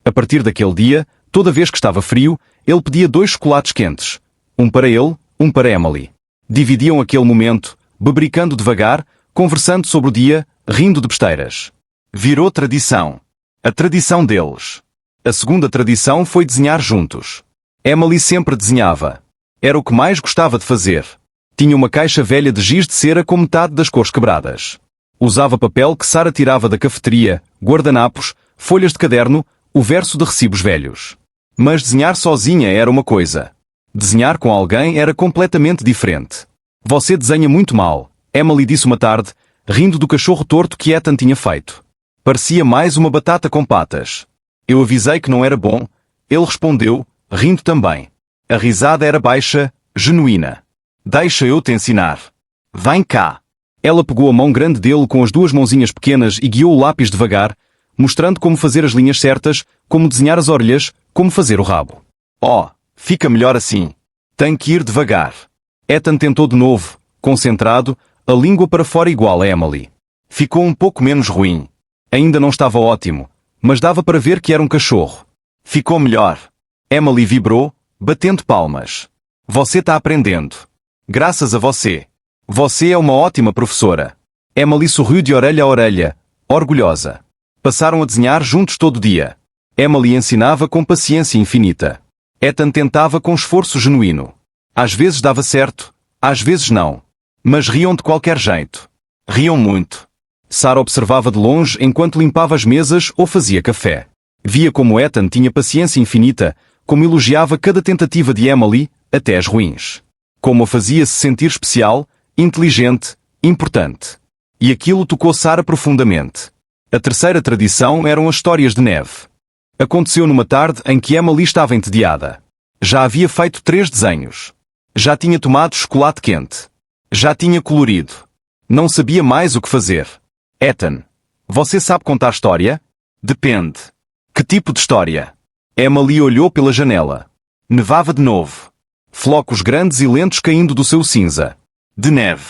A partir daquele dia, toda vez que estava frio, ele pedia 2 chocolates quentes. Um para ele, um para Emily. Dividiam aquele momento, bebericando devagar, conversando sobre o dia, rindo de besteiras. Virou tradição. A tradição deles. A segunda tradição foi desenhar juntos. Emily sempre desenhava. Era o que mais gostava de fazer. Tinha uma caixa velha de giz de cera com metade das cores quebradas. Usava papel que Sarah tirava da cafeteria, guardanapos, folhas de caderno, o verso de recibos velhos. Mas desenhar sozinha era uma coisa. Desenhar com alguém era completamente diferente. Você desenha muito mal, Emily disse uma tarde, rindo do cachorro torto que Ethan tinha feito. Parecia mais uma batata com patas. Eu avisei que não era bom, ele respondeu, rindo também. A risada era baixa, genuína. Deixa eu te ensinar. Vem cá. Ela pegou a mão grande dele com as duas mãozinhas pequenas e guiou o lápis devagar, mostrando como fazer as linhas certas, como desenhar as orelhas, como fazer o rabo. Oh, fica melhor assim. Tem que ir devagar. Ethan tentou de novo, concentrado, a língua para fora igual a Emily. Ficou um pouco menos ruim. Ainda não estava ótimo, mas dava para ver que era um cachorro. Ficou melhor. Emily vibrou, batendo palmas. Você está aprendendo. Graças a você. Você é uma ótima professora. Emily sorriu de orelha a orelha, orgulhosa. Passaram a desenhar juntos todo dia. Emily ensinava com paciência infinita. Ethan tentava com esforço genuíno. Às vezes dava certo, às vezes não. Mas riam de qualquer jeito. Riam muito. Sarah observava de longe enquanto limpava as mesas ou fazia café. Via como Ethan tinha paciência infinita, como elogiava cada tentativa de Emily, até as ruins. Como a fazia se sentir especial, inteligente, importante. E aquilo tocou Sarah profundamente. A terceira tradição eram as histórias de neve. Aconteceu numa tarde em que Emily estava entediada. Já havia feito 3 desenhos. Já tinha tomado chocolate quente. Já tinha colorido. Não sabia mais o que fazer. Ethan, você sabe contar história? Depende. Que tipo de história? Emily olhou pela janela. Nevava de novo. Flocos grandes e lentos caindo do seu cinza. De neve.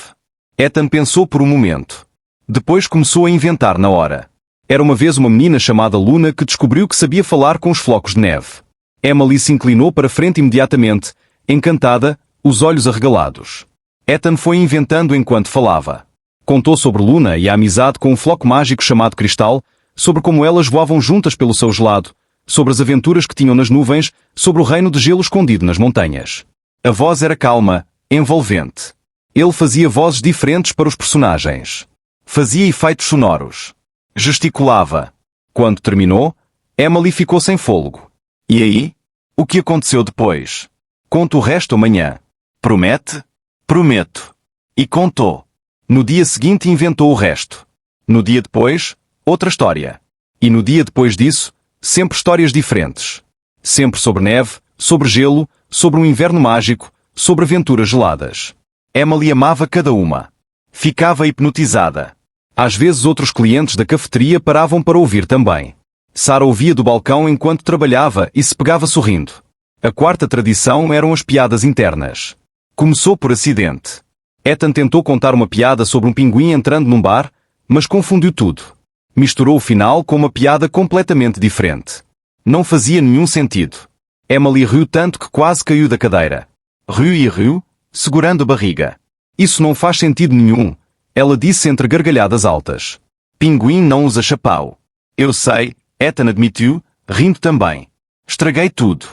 Ethan pensou por um momento. Depois começou a inventar na hora. Era uma vez uma menina chamada Luna que descobriu que sabia falar com os flocos de neve. Emily se inclinou para frente imediatamente, encantada, os olhos arregalados. Ethan foi inventando enquanto falava. Contou sobre Luna e a amizade com um floco mágico chamado Cristal, sobre como elas voavam juntas pelo céu gelado, sobre as aventuras que tinham nas nuvens, sobre o reino de gelo escondido nas montanhas. A voz era calma, envolvente. Ele fazia vozes diferentes para os personagens. Fazia efeitos sonoros. Gesticulava. Quando terminou, Emily ficou sem fôlego. E aí? O que aconteceu depois? Conto o resto amanhã. Promete? Prometo. E contou. No dia seguinte inventou o resto. No dia depois, outra história. E no dia depois disso, sempre histórias diferentes. Sempre sobre neve, sobre gelo, sobre um inverno mágico, sobre aventuras geladas. Emily amava cada uma. Ficava hipnotizada. Às vezes outros clientes da cafeteria paravam para ouvir também. Sarah ouvia do balcão enquanto trabalhava e se pegava sorrindo. A quarta tradição eram as piadas internas. Começou por acidente. Ethan tentou contar uma piada sobre um pinguim entrando num bar, mas confundiu tudo. Misturou o final com uma piada completamente diferente. Não fazia nenhum sentido. Emily riu tanto que quase caiu da cadeira. Riu e riu, segurando a barriga. Isso não faz sentido nenhum, ela disse entre gargalhadas altas. Pinguim não usa chapéu. Eu sei, Ethan admitiu, rindo também. Estraguei tudo.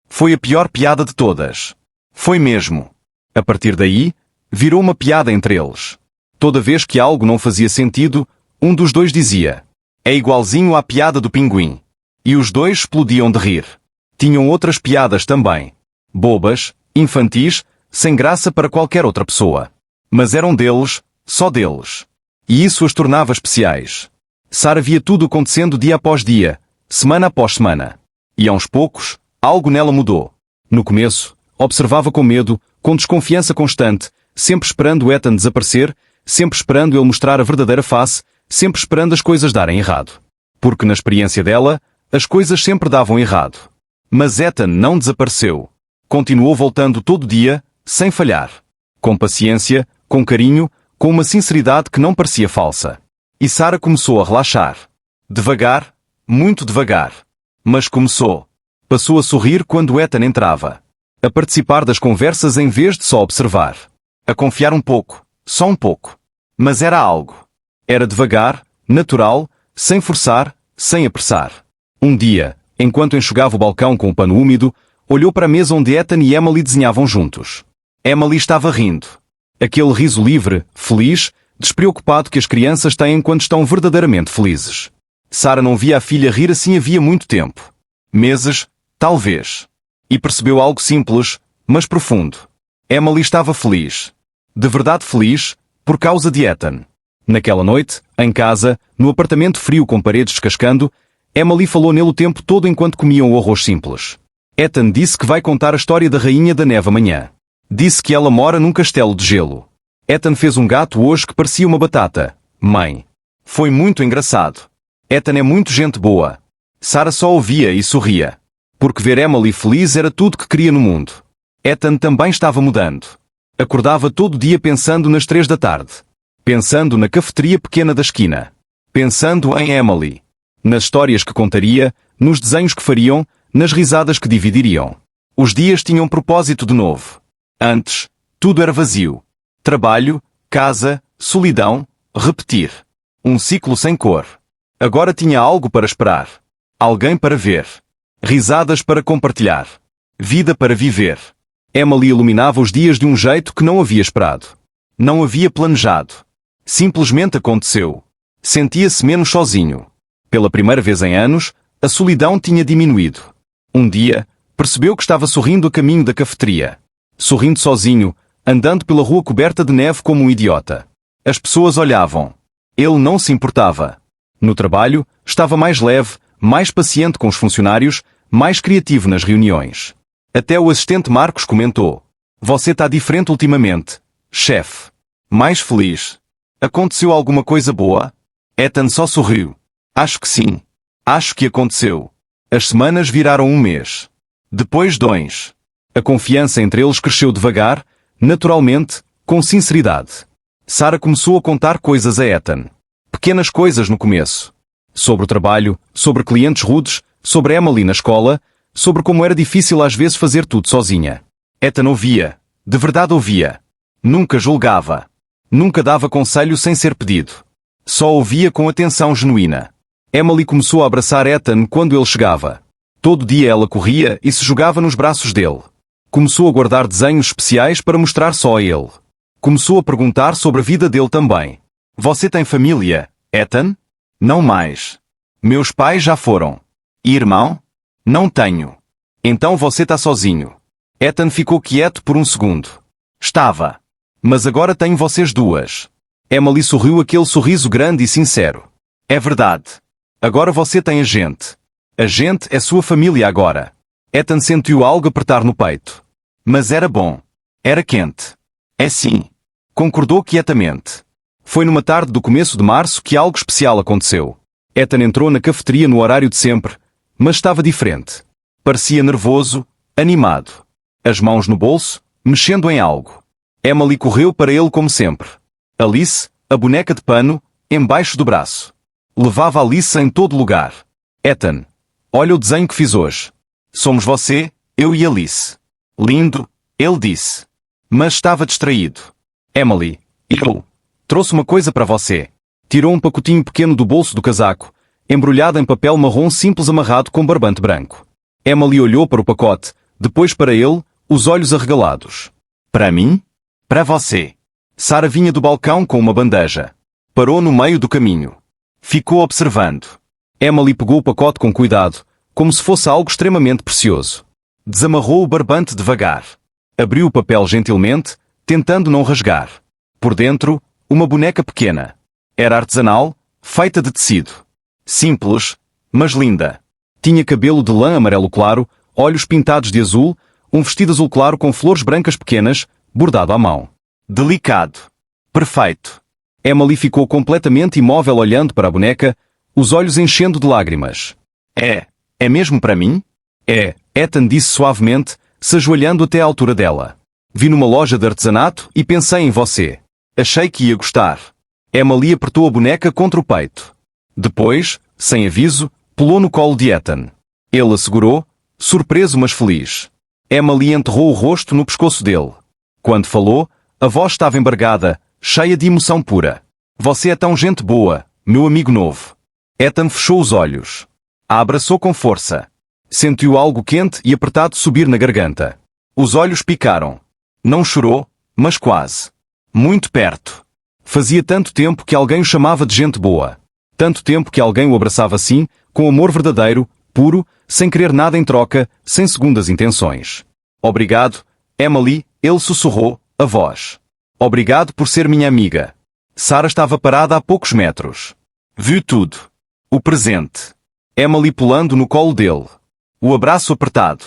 Foi a pior piada de todas. Foi mesmo. A partir daí, virou uma piada entre eles. Toda vez que algo não fazia sentido, um dos dois dizia: "É igualzinho à piada do pinguim." E os dois explodiam de rir. Tinham outras piadas também. Bobas, infantis, sem graça para qualquer outra pessoa. Mas eram deles, só deles. E isso as tornava especiais. Sarah via tudo acontecendo dia após dia, semana após semana. E aos poucos, algo nela mudou. No começo, observava com medo, com desconfiança constante, sempre esperando Ethan desaparecer, sempre esperando ele mostrar a verdadeira face, sempre esperando as coisas darem errado. Porque na experiência dela, as coisas sempre davam errado. Mas Ethan não desapareceu. Continuou voltando todo dia, sem falhar. Com paciência, com carinho, com uma sinceridade que não parecia falsa. E Sarah começou a relaxar. Devagar, muito devagar. Mas começou. Passou a sorrir quando Ethan entrava. A participar das conversas em vez de só observar. A confiar um pouco, só um pouco. Mas era algo. Era devagar, natural, sem forçar, sem apressar. Um dia, enquanto enxugava o balcão com o pano úmido, olhou para a mesa onde Ethan e Emily desenhavam juntos. Emily estava rindo. Aquele riso livre, feliz, despreocupado que as crianças têm quando estão verdadeiramente felizes. Sarah não via a filha rir assim havia muito tempo. Meses, talvez. E percebeu algo simples, mas profundo. Emily estava feliz. De verdade feliz, por causa de Ethan. Naquela noite, em casa, no apartamento frio com paredes descascando, Emily falou nele o tempo todo enquanto comiam o arroz simples. Ethan disse que vai contar a história da Rainha da Neve amanhã. Disse que ela mora num castelo de gelo. Ethan fez um gato hoje que parecia uma batata. Mãe. Foi muito engraçado. Ethan é muito gente boa. Sarah só ouvia e sorria. Porque ver Emily feliz era tudo que queria no mundo. Ethan também estava mudando. Acordava todo dia pensando nas 3 da tarde. Pensando na cafeteria pequena da esquina. Pensando em Emily. Nas histórias que contaria, nos desenhos que fariam, nas risadas que dividiriam. Os dias tinham propósito de novo. Antes, tudo era vazio. Trabalho, casa, solidão, repetir. Um ciclo sem cor. Agora tinha algo para esperar. Alguém para ver. Risadas para compartilhar. Vida para viver. Emily iluminava os dias de um jeito que não havia esperado. Não havia planejado. Simplesmente aconteceu. Sentia-se menos sozinho. Pela primeira vez em anos, a solidão tinha diminuído. Um dia, percebeu que estava sorrindo a caminho da cafeteria. Sorrindo sozinho, andando pela rua coberta de neve como um idiota. As pessoas olhavam. Ele não se importava. No trabalho, estava mais leve, mais paciente com os funcionários, mais criativo nas reuniões. Até o assistente Marcos comentou: "Você está diferente ultimamente, chefe. Mais feliz. Aconteceu alguma coisa boa?" Ethan só sorriu. "Acho que sim. Acho que aconteceu." As semanas viraram um mês. Depois 2. A confiança entre eles cresceu devagar, naturalmente, com sinceridade. Sarah começou a contar coisas a Ethan. Pequenas coisas no começo. Sobre o trabalho, sobre clientes rudes, sobre Emily na escola, sobre como era difícil às vezes fazer tudo sozinha. Ethan ouvia, de verdade ouvia. Nunca julgava. Nunca dava conselho sem ser pedido. Só ouvia com atenção genuína. Emily começou a abraçar Ethan quando ele chegava. Todo dia ela corria e se jogava nos braços dele. Começou a guardar desenhos especiais para mostrar só a ele. Começou a perguntar sobre a vida dele também. "Você tem família, Ethan?" "Não mais. Meus pais já foram." "E irmão?" "Não tenho." "Então você está sozinho." Ethan ficou quieto por um segundo. Estava. "Mas agora tenho vocês duas." Emily sorriu aquele sorriso grande e sincero. "É verdade. Agora você tem a gente. A gente é sua família agora." Ethan sentiu algo apertar no peito. Mas era bom. Era quente. "É sim." Concordou quietamente. Foi numa tarde do começo de março que algo especial aconteceu. Ethan entrou na cafeteria no horário de sempre, mas estava diferente. Parecia nervoso, animado. As mãos no bolso, mexendo em algo. Emily correu para ele como sempre. Alice, a boneca de pano, embaixo do braço. Levava Alice em todo lugar. "Ethan, olha o desenho que fiz hoje. Somos você, eu e Alice." "Lindo", ele disse. Mas estava distraído. "Emily, eu trouxe uma coisa para você." Tirou um pacotinho pequeno do bolso do casaco, embrulhado em papel marrom simples amarrado com barbante branco. Emily olhou para o pacote, depois para ele, os olhos arregalados. "Para mim?" "Para você." Sarah vinha do balcão com uma bandeja. Parou no meio do caminho. Ficou observando. Emily pegou o pacote com cuidado, como se fosse algo extremamente precioso. Desamarrou o barbante devagar. Abriu o papel gentilmente, tentando não rasgar. Por dentro, uma boneca pequena. Era artesanal, feita de tecido. Simples, mas linda. Tinha cabelo de lã amarelo claro, olhos pintados de azul, um vestido azul claro com flores brancas pequenas, bordado à mão. Delicado. Perfeito. Emily ficou completamente imóvel olhando para a boneca, os olhos enchendo de lágrimas. É mesmo para mim? É, Ethan disse suavemente, se ajoelhando até à altura dela. Vi numa loja de artesanato e pensei em você. Achei que ia gostar. Emily apertou a boneca contra o peito. Depois, sem aviso, pulou no colo de Ethan. Ele a segurou, surpreso mas feliz. Emily enterrou o rosto no pescoço dele. Quando falou, a voz estava embargada, cheia de emoção pura. Você é tão gente boa, meu amigo novo. Ethan fechou os olhos. A abraçou com força. Sentiu algo quente e apertado subir na garganta. Os olhos picaram. Não chorou, mas quase. Muito perto. Fazia tanto tempo que alguém o chamava de gente boa. Tanto tempo que alguém o abraçava assim, com amor verdadeiro, puro, sem querer nada em troca, sem segundas intenções. Obrigado, Emily, ele sussurrou, a voz. Obrigado por ser minha amiga. Sarah estava parada a poucos metros. Viu tudo. O presente. Emily pulando no colo dele. O abraço apertado.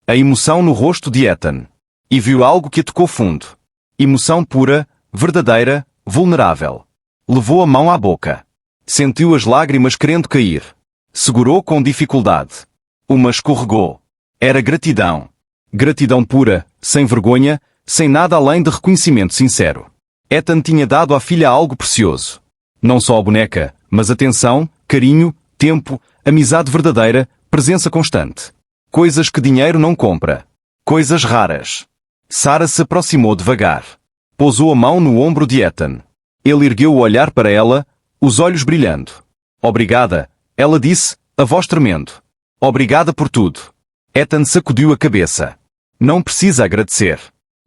A emoção no rosto de Ethan. E viu algo que a tocou fundo. Emoção pura, verdadeira, vulnerável. Levou a mão à boca. Sentiu as lágrimas querendo cair. Segurou com dificuldade. Uma escorregou. Era gratidão. Gratidão pura, sem vergonha, sem nada além de reconhecimento sincero. Ethan tinha dado à filha algo precioso. Não só a boneca, mas atenção, carinho, tempo, amizade verdadeira, presença constante. Coisas que dinheiro não compra. Coisas raras. Sarah se aproximou devagar. Pousou a mão no ombro de Ethan. Ele ergueu o olhar para ela, os olhos brilhando. Obrigada, ela disse, a voz tremendo. Obrigada por tudo. Ethan sacudiu a cabeça. Não precisa agradecer.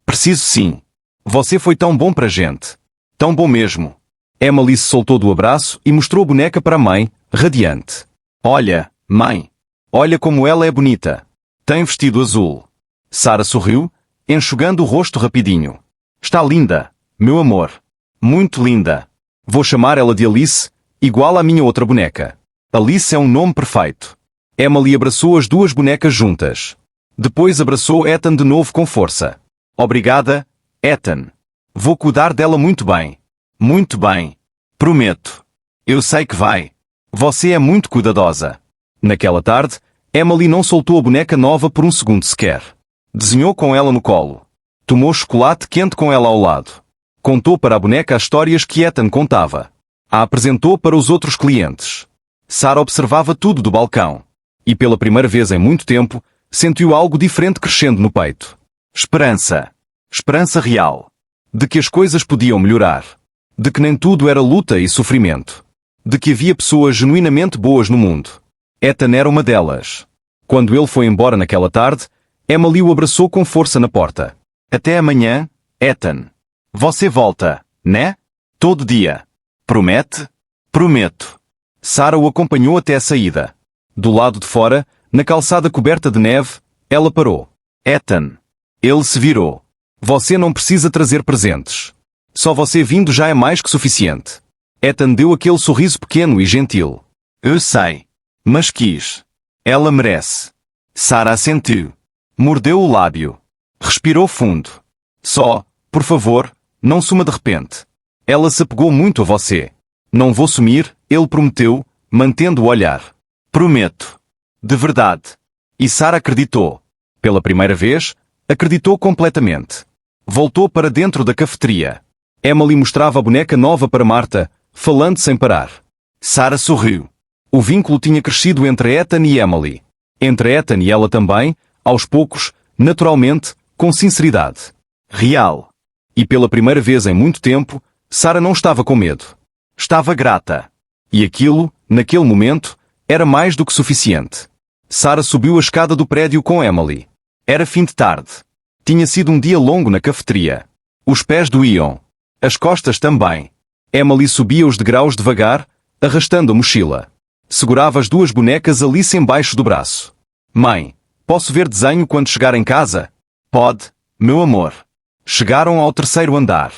Preciso sim. Você foi tão bom pra gente. Tão bom mesmo. Emily se soltou do abraço e mostrou a boneca para a mãe, radiante. Olha, mãe. Olha como ela é bonita. Tem vestido azul. Sarah sorriu, enxugando o rosto rapidinho. Está linda, meu amor. Muito linda. Vou chamar ela de Alice, igual à minha outra boneca. Alice é um nome perfeito. Emily abraçou as duas bonecas juntas. Depois abraçou Ethan de novo com força. Obrigada, Ethan. Vou cuidar dela muito bem. Muito bem. Prometo. Eu sei que vai. Você é muito cuidadosa. Naquela tarde, Emily não soltou a boneca nova por um segundo sequer. Desenhou com ela no colo. Tomou chocolate quente com ela ao lado. Contou para a boneca as histórias que Ethan contava. A apresentou para os outros clientes. Sarah observava tudo do balcão. E pela primeira vez em muito tempo, sentiu algo diferente crescendo no peito. Esperança. Esperança real. De que as coisas podiam melhorar. De que nem tudo era luta e sofrimento. De que havia pessoas genuinamente boas no mundo. Ethan era uma delas. Quando ele foi embora naquela tarde, Emily o abraçou com força na porta. Até amanhã, Ethan. Você volta, né? Todo dia. Promete? Prometo. Sarah o acompanhou até a saída. Do lado de fora, na calçada coberta de neve, ela parou. Ethan. Ele se virou. Você não precisa trazer presentes. Só você vindo já é mais que suficiente. Ethan deu aquele sorriso pequeno e gentil. Eu sei. Mas quis. Ela merece. Sarah assentiu. Mordeu o lábio. Respirou fundo. Só, por favor, não suma de repente. Ela se apegou muito a você. Não vou sumir, ele prometeu, mantendo o olhar. Prometo. De verdade. E Sarah acreditou. Pela primeira vez, acreditou completamente. Voltou para dentro da cafeteria. Emily mostrava a boneca nova para Marta, falando sem parar. Sarah sorriu. O vínculo tinha crescido entre Ethan e Emily. Entre Ethan e ela também, aos poucos, naturalmente, com sinceridade. Real. E pela primeira vez em muito tempo, Sarah não estava com medo. Estava grata. E aquilo, naquele momento, era mais do que suficiente. Sarah subiu a escada do prédio com Emily. Era fim de tarde. Tinha sido um dia longo na cafeteria. Os pés doíam. As costas também. Emily subia os degraus devagar, arrastando a mochila. Segurava as duas bonecas Alice embaixo do braço. Mãe, posso ver desenho quando chegar em casa? Pode, meu amor. Chegaram ao terceiro andar.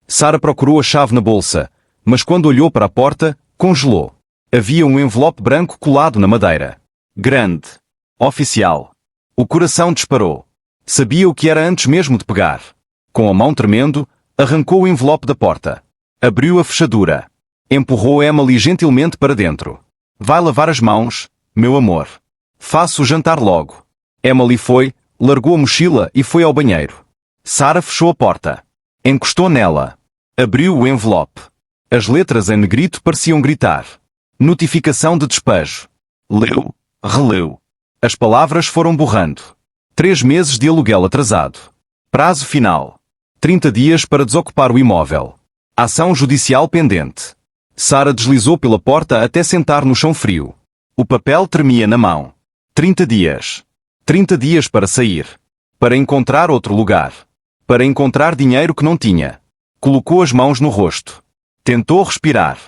Sarah procurou a chave na bolsa, mas quando olhou para a porta, congelou. Havia um envelope branco colado na madeira. Grande. Oficial. O coração disparou. Sabia o que era antes mesmo de pegar. Com a mão tremendo, arrancou o envelope da porta. Abriu a fechadura. Empurrou Emily gentilmente para dentro. Vai lavar as mãos, meu amor. Faço o jantar logo. Emily foi, largou a mochila e foi ao banheiro. Sarah fechou a porta. Encostou nela. Abriu o envelope. As letras em negrito pareciam gritar. Notificação de despejo. Leu, releu. As palavras foram borrando. 3 meses de aluguel atrasado. Prazo final. 30 dias para desocupar o imóvel. Ação judicial pendente. Sarah deslizou pela porta até sentar no chão frio. O papel tremia na mão. 30 dias. 30 dias para sair. Para encontrar outro lugar. Para encontrar dinheiro que não tinha. Colocou as mãos no rosto. Tentou respirar.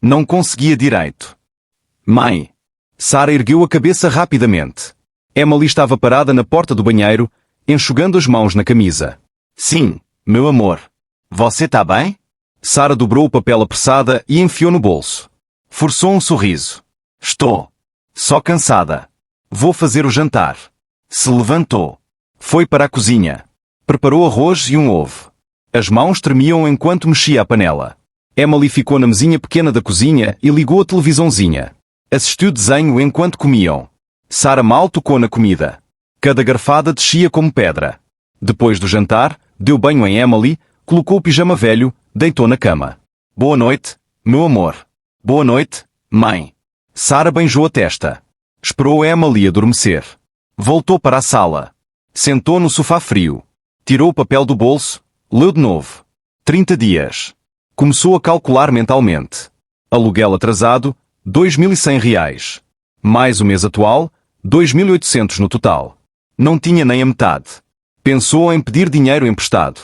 Não conseguia direito. Mãe. Sarah ergueu a cabeça rapidamente. Emily estava parada na porta do banheiro, enxugando as mãos na camisa. Sim, meu amor. Você tá bem? Sarah dobrou o papel apressada e enfiou no bolso. Forçou um sorriso. Estou. Só cansada. Vou fazer o jantar. Se levantou. Foi para a cozinha. Preparou arroz e um ovo. As mãos tremiam enquanto mexia a panela. Emily ficou na mesinha pequena da cozinha e ligou a televisãozinha. Assistiu desenho enquanto comiam. Sarah mal tocou na comida. Cada garfada descia como pedra. Depois do jantar, deu banho em Emily, colocou o pijama velho, deitou na cama. Boa noite, meu amor. Boa noite, mãe. Sarah beijou a testa. Esperou Emily adormecer. Voltou para a sala. Sentou no sofá frio. Tirou o papel do bolso, leu de novo. 30 dias. Começou a calcular mentalmente. Aluguel atrasado, R$2.100. Mais o mês atual, 2.800 no total. Não tinha nem a metade. Pensou em pedir dinheiro emprestado.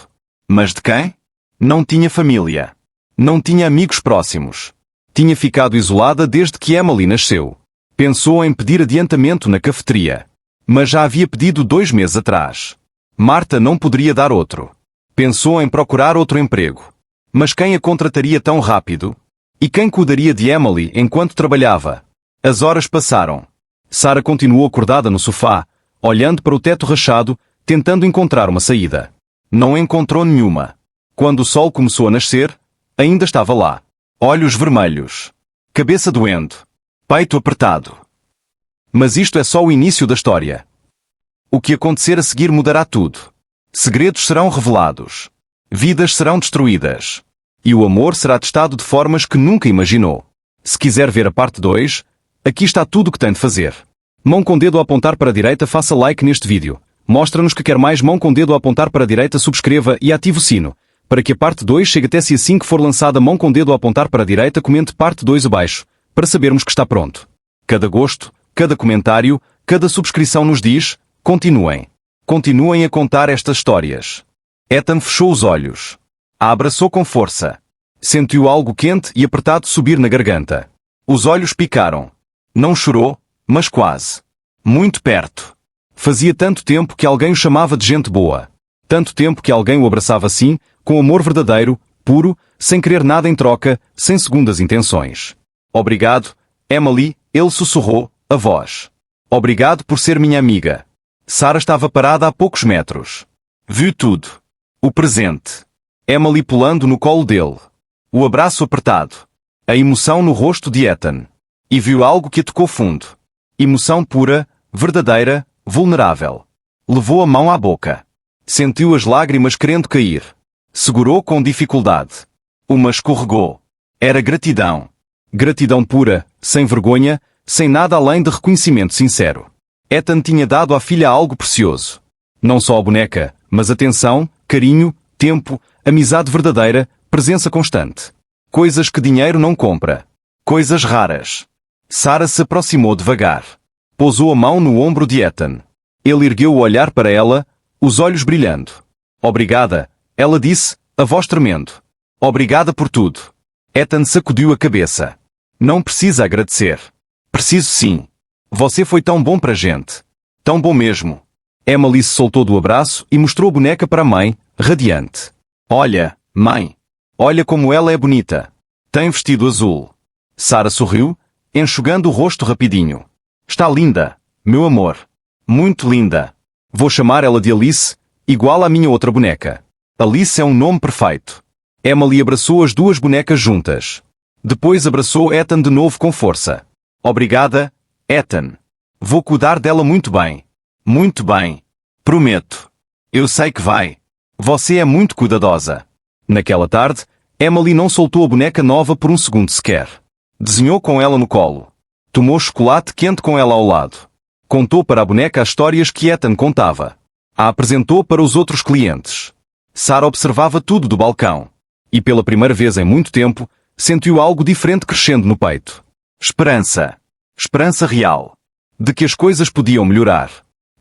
Mas de quem? Não tinha família. Não tinha amigos próximos. Tinha ficado isolada desde que Emily nasceu. Pensou em pedir adiantamento na cafeteria. Mas já havia pedido 2 meses atrás. Marta não poderia dar outro. Pensou em procurar outro emprego. Mas quem a contrataria tão rápido? E quem cuidaria de Emily enquanto trabalhava? As horas passaram. Sarah continuou acordada no sofá, olhando para o teto rachado, tentando encontrar uma saída. Não encontrou nenhuma. Quando o sol começou a nascer, ainda estava lá. Olhos vermelhos. Cabeça doendo. Peito apertado. Mas isto é só o início da história. O que acontecer a seguir mudará tudo. Segredos serão revelados. Vidas serão destruídas. E o amor será testado de formas que nunca imaginou. Se quiser ver a parte 2, aqui está tudo o que tem de fazer. Mão com dedo a apontar para a direita, faça like neste vídeo. Mostra-nos que quer mais. Mão com dedo a apontar para a direita, subscreva e ative o sino. Para que a parte 2 chegue até si assim que for lançada. Mão com dedo a apontar para a direita, comente parte 2 abaixo, para sabermos que está pronto. Cada gosto, cada comentário, cada subscrição nos diz, continuem. Continuem a contar estas histórias. Ethan fechou os olhos. A abraçou com força. Sentiu algo quente e apertado subir na garganta. Os olhos picaram. Não chorou, mas quase. Muito perto. Fazia tanto tempo que alguém o chamava de gente boa. Tanto tempo que alguém o abraçava assim, com amor verdadeiro, puro, sem querer nada em troca, sem segundas intenções. Obrigado, Emily, ele sussurrou, a voz. Obrigado por ser minha amiga. Sarah estava parada a poucos metros. Viu tudo. O presente. Emily pulando no colo dele. O abraço apertado. A emoção no rosto de Ethan. E viu algo que a tocou fundo. Emoção pura, verdadeira, vulnerável. Levou a mão à boca. Sentiu as lágrimas querendo cair. Segurou com dificuldade. Uma escorregou. Era gratidão. Gratidão pura, sem vergonha, sem nada além de reconhecimento sincero. Ethan tinha dado à filha algo precioso. Não só a boneca, mas atenção, carinho, tempo, amizade verdadeira, presença constante. Coisas que dinheiro não compra. Coisas raras. Sarah se aproximou devagar. Pousou a mão no ombro de Ethan. Ele ergueu o olhar para ela, os olhos brilhando. Obrigada, ela disse, a voz tremendo. Obrigada por tudo. Ethan sacudiu a cabeça. Não precisa agradecer. Preciso sim. Você foi tão bom pra gente. Tão bom mesmo. Emily se soltou do abraço e mostrou a boneca para a mãe, radiante. Olha, mãe. Olha como ela é bonita. Tem vestido azul. Sarah sorriu, enxugando o rosto rapidinho. Está linda, meu amor. Muito linda. Vou chamar ela de Alice, igual à minha outra boneca. Alice é um nome perfeito. Emily abraçou as duas bonecas juntas. Depois abraçou Ethan de novo com força. Obrigada, Ethan. Vou cuidar dela muito bem. Muito bem. Prometo. Eu sei que vai. Você é muito cuidadosa. Naquela tarde, Emily não soltou a boneca nova por um segundo sequer. Desenhou com ela no colo. Tomou chocolate quente com ela ao lado. Contou para a boneca as histórias que Ethan contava. A apresentou para os outros clientes. Sarah observava tudo do balcão. E pela primeira vez em muito tempo, sentiu algo diferente crescendo no peito. Esperança. Esperança real. De que as coisas podiam melhorar.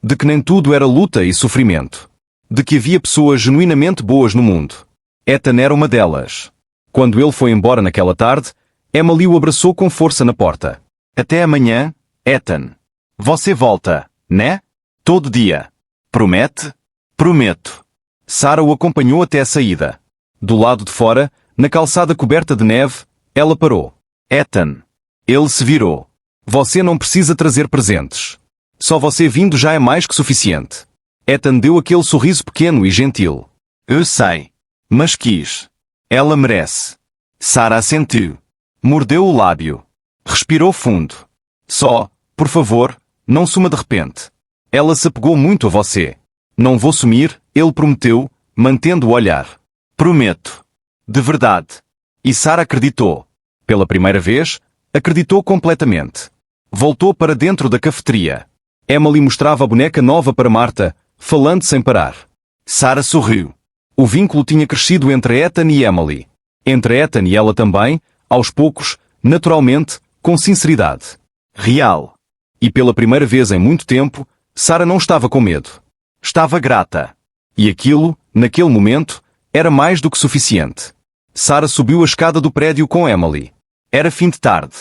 De que nem tudo era luta e sofrimento. De que havia pessoas genuinamente boas no mundo. Ethan era uma delas. Quando ele foi embora naquela tarde, Emily o abraçou com força na porta. Até amanhã, Ethan. Você volta, né? Todo dia. Promete? Prometo. Sarah o acompanhou até a saída. Do lado de fora, na calçada coberta de neve, ela parou. Ethan. Ele se virou. Você não precisa trazer presentes. Só você vindo já é mais que suficiente. Ethan deu aquele sorriso pequeno e gentil. Eu sei. Mas quis. Ela merece. Sarah assentiu. Mordeu o lábio. Respirou fundo. Só, por favor, não suma de repente. Ela se apegou muito a você. Não vou sumir, ele prometeu, mantendo o olhar. Prometo. De verdade. E Sarah acreditou. Pela primeira vez, acreditou completamente. Voltou para dentro da cafeteria. Emily mostrava a boneca nova para Marta, falando sem parar. Sarah sorriu. O vínculo tinha crescido entre Ethan e Emily. Entre Ethan e ela também, aos poucos, naturalmente, com sinceridade. Real. E pela primeira vez em muito tempo, Sarah não estava com medo. Estava grata. E aquilo, naquele momento, era mais do que suficiente. Sarah subiu a escada do prédio com Emily. Era fim de tarde.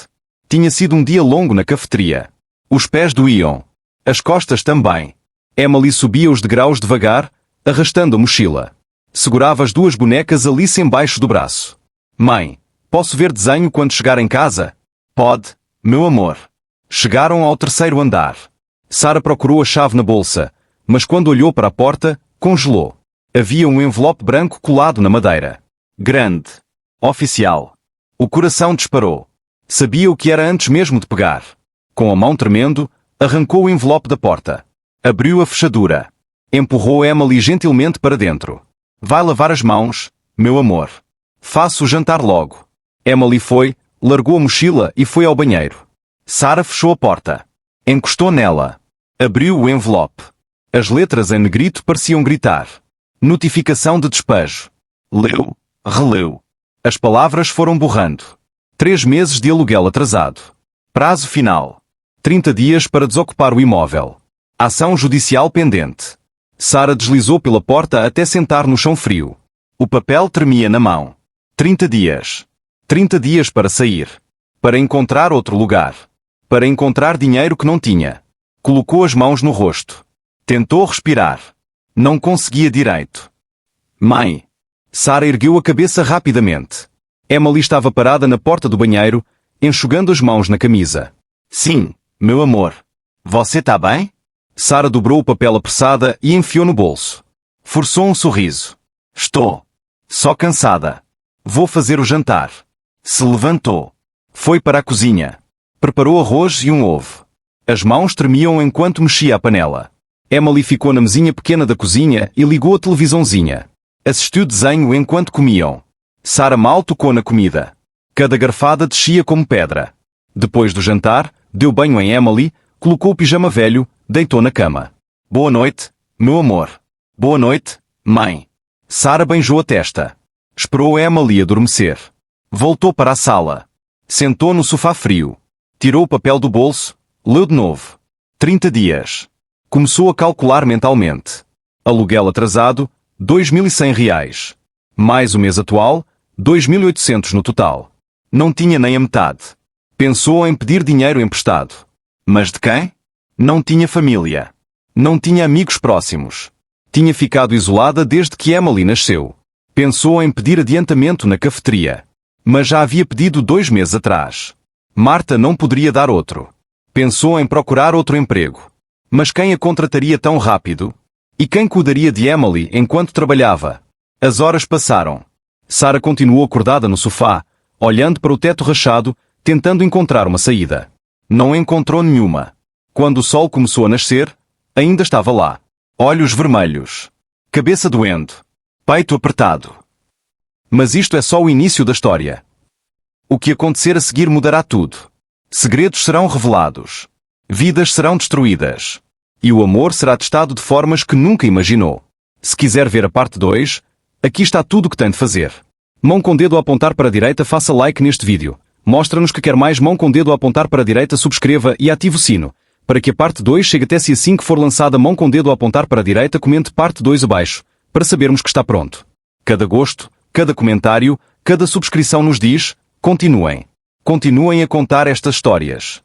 Tinha sido um dia longo na cafeteria. Os pés doíam. As costas também. Emily subia os degraus devagar, arrastando a mochila. Segurava as duas bonecas Alice embaixo do braço. Mãe, posso ver desenho quando chegar em casa? Pode, meu amor. Chegaram ao terceiro andar. Sarah procurou a chave na bolsa, mas quando olhou para a porta, congelou. Havia um envelope branco colado na madeira. Grande. Oficial. O coração disparou. Sabia o que era antes mesmo de pegar. Com a mão tremendo, arrancou o envelope da porta. Abriu a fechadura. Empurrou Emily gentilmente para dentro. Vai lavar as mãos, meu amor. Faço o jantar logo. Emily foi, largou a mochila e foi ao banheiro. Sarah fechou a porta. Encostou nela. Abriu o envelope. As letras em negrito pareciam gritar. Notificação de despejo. Leu, releu. As palavras foram borrando. 3 meses de aluguel atrasado. Prazo final. 30 dias para desocupar o imóvel. Ação judicial pendente. Sarah deslizou pela porta até sentar no chão frio. O papel tremia na mão. 30 dias. 30 dias para sair. Para encontrar outro lugar. Para encontrar dinheiro que não tinha. Colocou as mãos no rosto. Tentou respirar. Não conseguia direito. Mãe. Sarah ergueu a cabeça rapidamente. Emily estava parada na porta do banheiro, enxugando as mãos na camisa. Sim, meu amor. Você tá bem? Sarah dobrou o papel apressada e enfiou no bolso. Forçou um sorriso. Estou. Só cansada. Vou fazer o jantar. Se levantou. Foi para a cozinha. Preparou arroz e um ovo. As mãos tremiam enquanto mexia a panela. Emily ficou na mesinha pequena da cozinha e ligou a televisãozinha. Assistiu desenho enquanto comiam. Sarah mal tocou na comida. Cada garfada descia como pedra. Depois do jantar, deu banho em Emily, colocou o pijama velho, deitou na cama. Boa noite, meu amor. Boa noite, mãe. Sarah beijou a testa. Esperou Emily adormecer. Voltou para a sala. Sentou no sofá frio. Tirou o papel do bolso, leu de novo. 30 dias. Começou a calcular mentalmente. Aluguel atrasado, R$ 2.100. Mais o mês atual, 2.800 no total. Não tinha nem a metade. Pensou em pedir dinheiro emprestado. Mas de quem? Não tinha família. Não tinha amigos próximos. Tinha ficado isolada desde que Emily nasceu. Pensou em pedir adiantamento na cafeteria. Mas já havia pedido 2 meses atrás. Marta não poderia dar outro. Pensou em procurar outro emprego. Mas quem a contrataria tão rápido? E quem cuidaria de Emily enquanto trabalhava? As horas passaram. Sarah continuou acordada no sofá, olhando para o teto rachado, tentando encontrar uma saída. Não encontrou nenhuma. Quando o sol começou a nascer, ainda estava lá. Olhos vermelhos. Cabeça doendo. Peito apertado. Mas isto é só o início da história. O que acontecer a seguir mudará tudo. Segredos serão revelados. Vidas serão destruídas. E o amor será testado de formas que nunca imaginou. Se quiser ver a parte 2, aqui está tudo o que tem de fazer. Mão com dedo a apontar para a direita, faça like neste vídeo. Mostra-nos que quer mais. Mão com dedo a apontar para a direita, subscreva e ative o sino, para que a parte 2 chegue até si assim que for lançada. Mão com dedo a apontar para a direita, comente parte 2 abaixo, para sabermos que está pronto. Cada gosto, cada comentário, cada subscrição nos diz: continuem. Continuem a contar estas histórias.